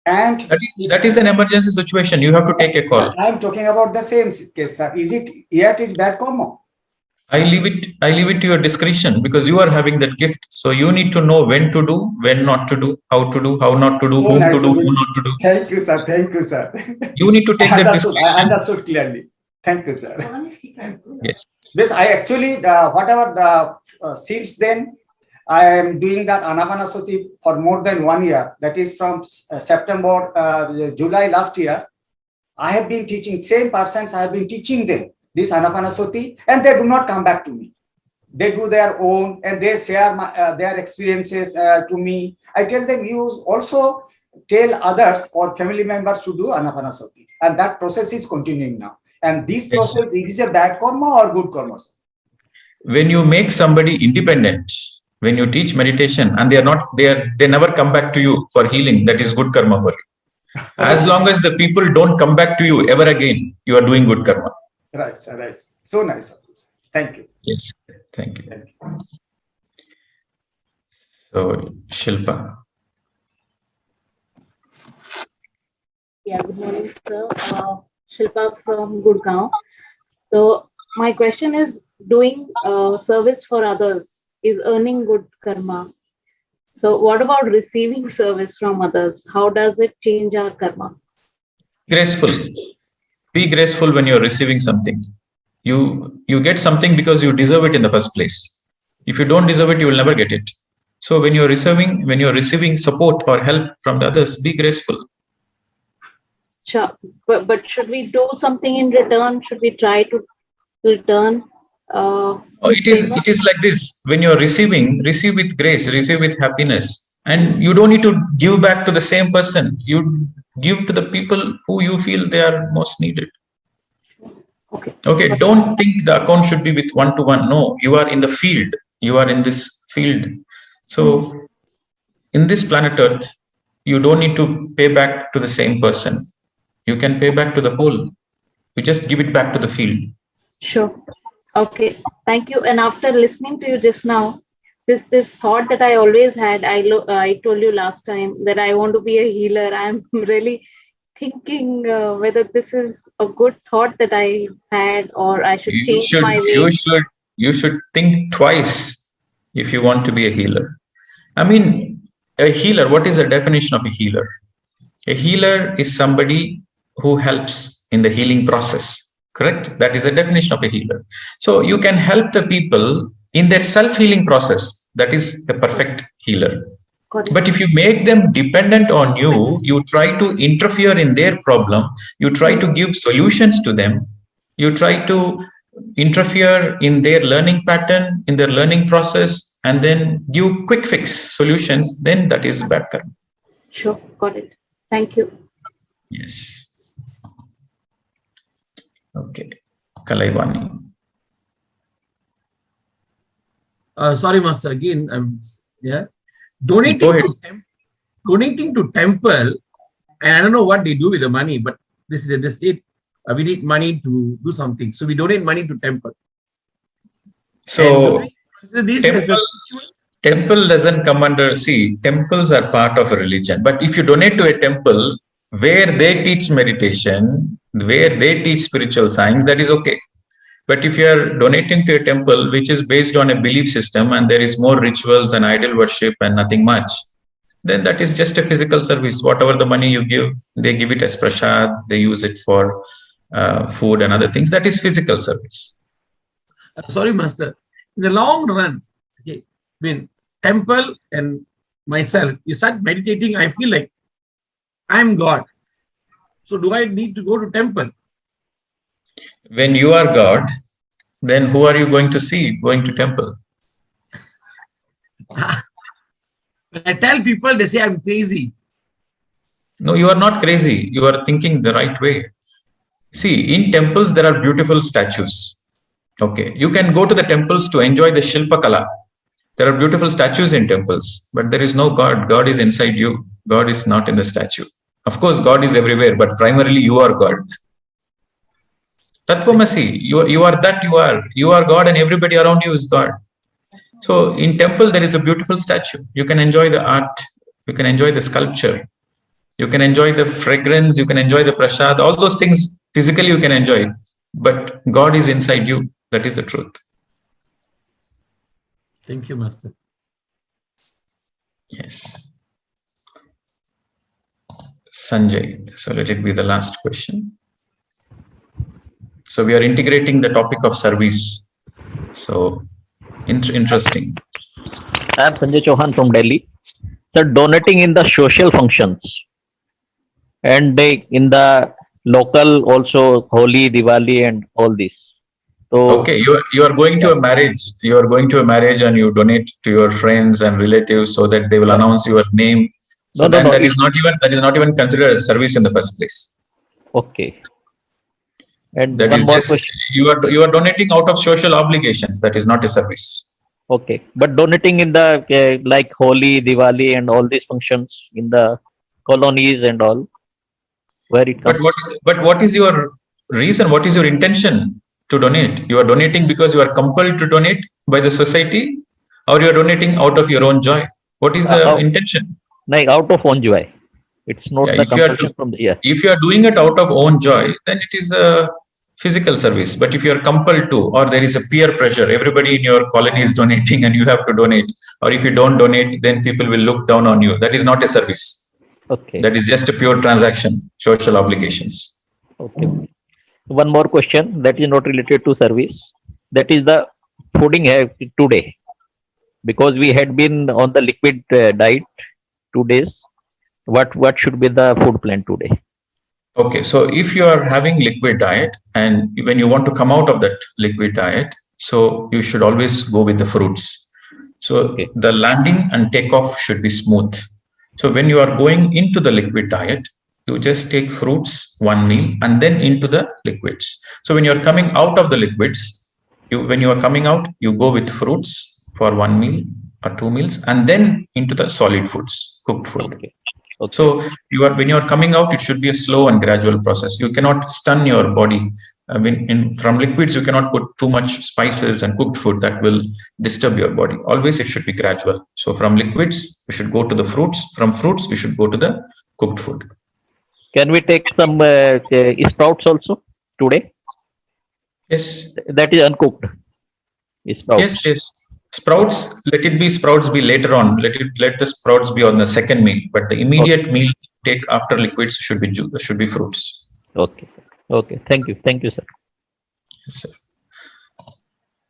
and that is an emergency situation, you have to take a call. I am talking about the same case, sir. Is it yet it bad karma? I leave it to your discretion, because you are having that gift. So you need to know when to do, when not to do, how not to do, whom to do, whom not to do. Thank you, sir. Thank you, sir. You need to take that discretion. I understood clearly. Thank you, sir. Yes. This I actually since then I am doing that Anapanasati for more than 1 year. That is from July last year. I have been teaching same persons. I have been teaching them this Anapanasati, and they do not come back to me. They do their own, and they share their experiences to me. I tell them, you also tell others or family members to do Anapanasati, and that process is continuing now. And this process, is a bad karma or good karma? When you make somebody independent, when you teach meditation and they never come back to you for healing, that is good karma for you. As long as the people don't come back to you ever again, you are doing good karma. Right, sir, right. So nice. Thank you. Yes, thank you. So, Shilpa. Yeah, good morning, sir. Shilpa from Gurgaon. So my question is, doing service for others is earning good karma. So what about receiving service from others? How does it change our karma? Graceful. Be graceful when you're receiving something. You get something because you deserve it in the first place. If you don't deserve it, you will never get it. So when you're receiving support or help from the others, be graceful. Sure. But should we do something in return? Should we try to return? It is like this. When you're receiving, receive with grace, receive with happiness. And you don't need to give back to the same person. You give to the people who you feel they are most needed. Okay, don't think the account should be with one-to-one. No, you are in the field. You are in this field. So in this planet Earth, you don't need to pay back to the same person. You can pay back to the whole. You just give it back to the field. Sure. Okay. Thank you. And after listening to you just now, this thought that I always had, I told you last time that I want to be a healer. I'm really thinking whether this is a good thought that I had, or I should change my way. You should think twice if you want to be a healer. I mean, a healer, what is the definition of a healer? A healer is somebody who helps in the healing process, correct? That is the definition of a healer. So you can help the people in their self-healing process. That is a perfect healer. But if you make them dependent on you, you try to interfere in their problem, you try to give solutions to them, you try to interfere in their learning pattern, in their learning process, and then give quick fix solutions, then that is bad karma. Sure, got it. Thank you. Yes. Okay. Kalaivani. Sorry, Master. Again, donating to temple, and I don't know what they do with the money, but this is the state. We need money to do something, so we donate money to temple. So temple doesn't come under. See, temples are part of a religion, but if you donate to a temple where they teach meditation, where they teach spiritual science, that is okay. But if you are donating to a temple which is based on a belief system and there is more rituals and idol worship and nothing much, then that is just a physical service. Whatever the money you give, they give it as prasad, they use it for food and other things. That is physical service. Sorry, Master. In the long run, okay, when temple and myself, you start meditating, I feel like I'm God. So do I need to go to temple? When you are God, then who are you going to see going to temple? When I tell people, they say I'm crazy. No, you are not crazy. You are thinking the right way. See, in temples, there are beautiful statues. Okay, you can go to the temples to enjoy the Shilpa Kala. There are beautiful statues in temples, but there is no God. God is inside you. God is not in the statue. Of course, God is everywhere, but primarily you are God. Tattvamasi, you are that you are God, and everybody around you is God. So in temple, there is a beautiful statue. You can enjoy the art. You can enjoy the sculpture. You can enjoy the fragrance. You can enjoy the prasad. All those things physically you can enjoy, but God is inside you. That is the truth. Thank you, Master. Yes. Sanjay. So let it be the last question. So we are integrating the topic of service. So interesting. I am Sanjay Chauhan from Delhi. So donating in the social functions and in the local also Holi, Diwali and all this. So okay, you are going to a marriage. You are going to a marriage and you donate to your friends and relatives so that they will announce your name. So then that is not even considered as service in the first place. Okay. And that one is more just question. You are donating out of social obligations. That is not a service. Okay, but donating in the like Holi, Diwali, and all these functions in the colonies and all, where it But comes. what is your reason? What is your intention to donate? You are donating because you are compelled to donate by the society, or you are donating out of your own joy? What is the intention? Like out of own joy. It's not Yeah, the compulsion from the if you are doing it out of own joy, then it is a physical service. But if you are compelled to, or there is a peer pressure, everybody in your colony is donating and you have to donate, or if you don't donate, then people will look down on you. That is not a service. Okay. That is just a pure transaction, social obligations. Okay. One more question that is not related to service. That is the fooding today, because we had been on the liquid diet 2 days. What should be the food plan today? Okay, so if you are having liquid diet and when you want to come out of that liquid diet, so you should always go with the fruits. So the landing and takeoff should be smooth. So when you are going into the liquid diet, you just take fruits, one meal, and then into the liquids. So when you are coming out of the liquids, when you are coming out, you go with fruits for one meal or two meals, and then into the solid foods, cooked food. Okay. So when you are coming out, it should be a slow and gradual process. You cannot stun your body. I mean, from liquids, you cannot put too much spices and cooked food that will disturb your body. Always it should be gradual. So from liquids, we should go to the fruits. From fruits, we should go to the cooked food. Can we take some sprouts also today? Yes. That is uncooked. Sprouts. Yes. Sprouts, let it be sprouts be later on. Let the sprouts be on the second meal. But the immediate meal take after liquids should be fruits. Okay. Okay. Thank you. Thank you, sir. Yes, sir.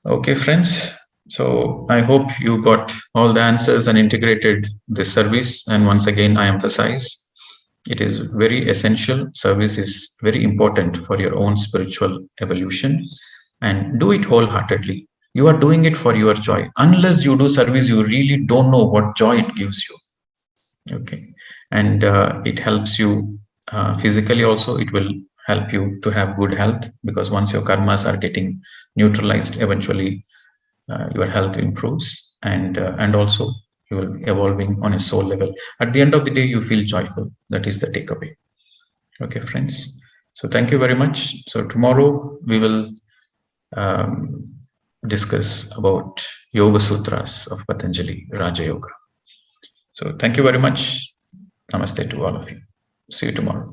Okay, friends. So I hope you got all the answers and integrated this service. And once again, I emphasize, it is very essential. Service is very important for your own spiritual evolution, and do it wholeheartedly. You are doing it for your joy. Unless you do service, you really don't know what joy it gives you. Okay. And it helps you physically also. It will help you to have good health, because once your karmas are getting neutralized, eventually your health improves, and also you will be evolving on a soul level. At the end of the day, you feel joyful. That is the takeaway. Okay, friends. So thank you very much. So tomorrow we will discuss about Yoga Sutras of Patanjali, Raja Yoga. So thank you very much. Namaste to all of you. See you tomorrow.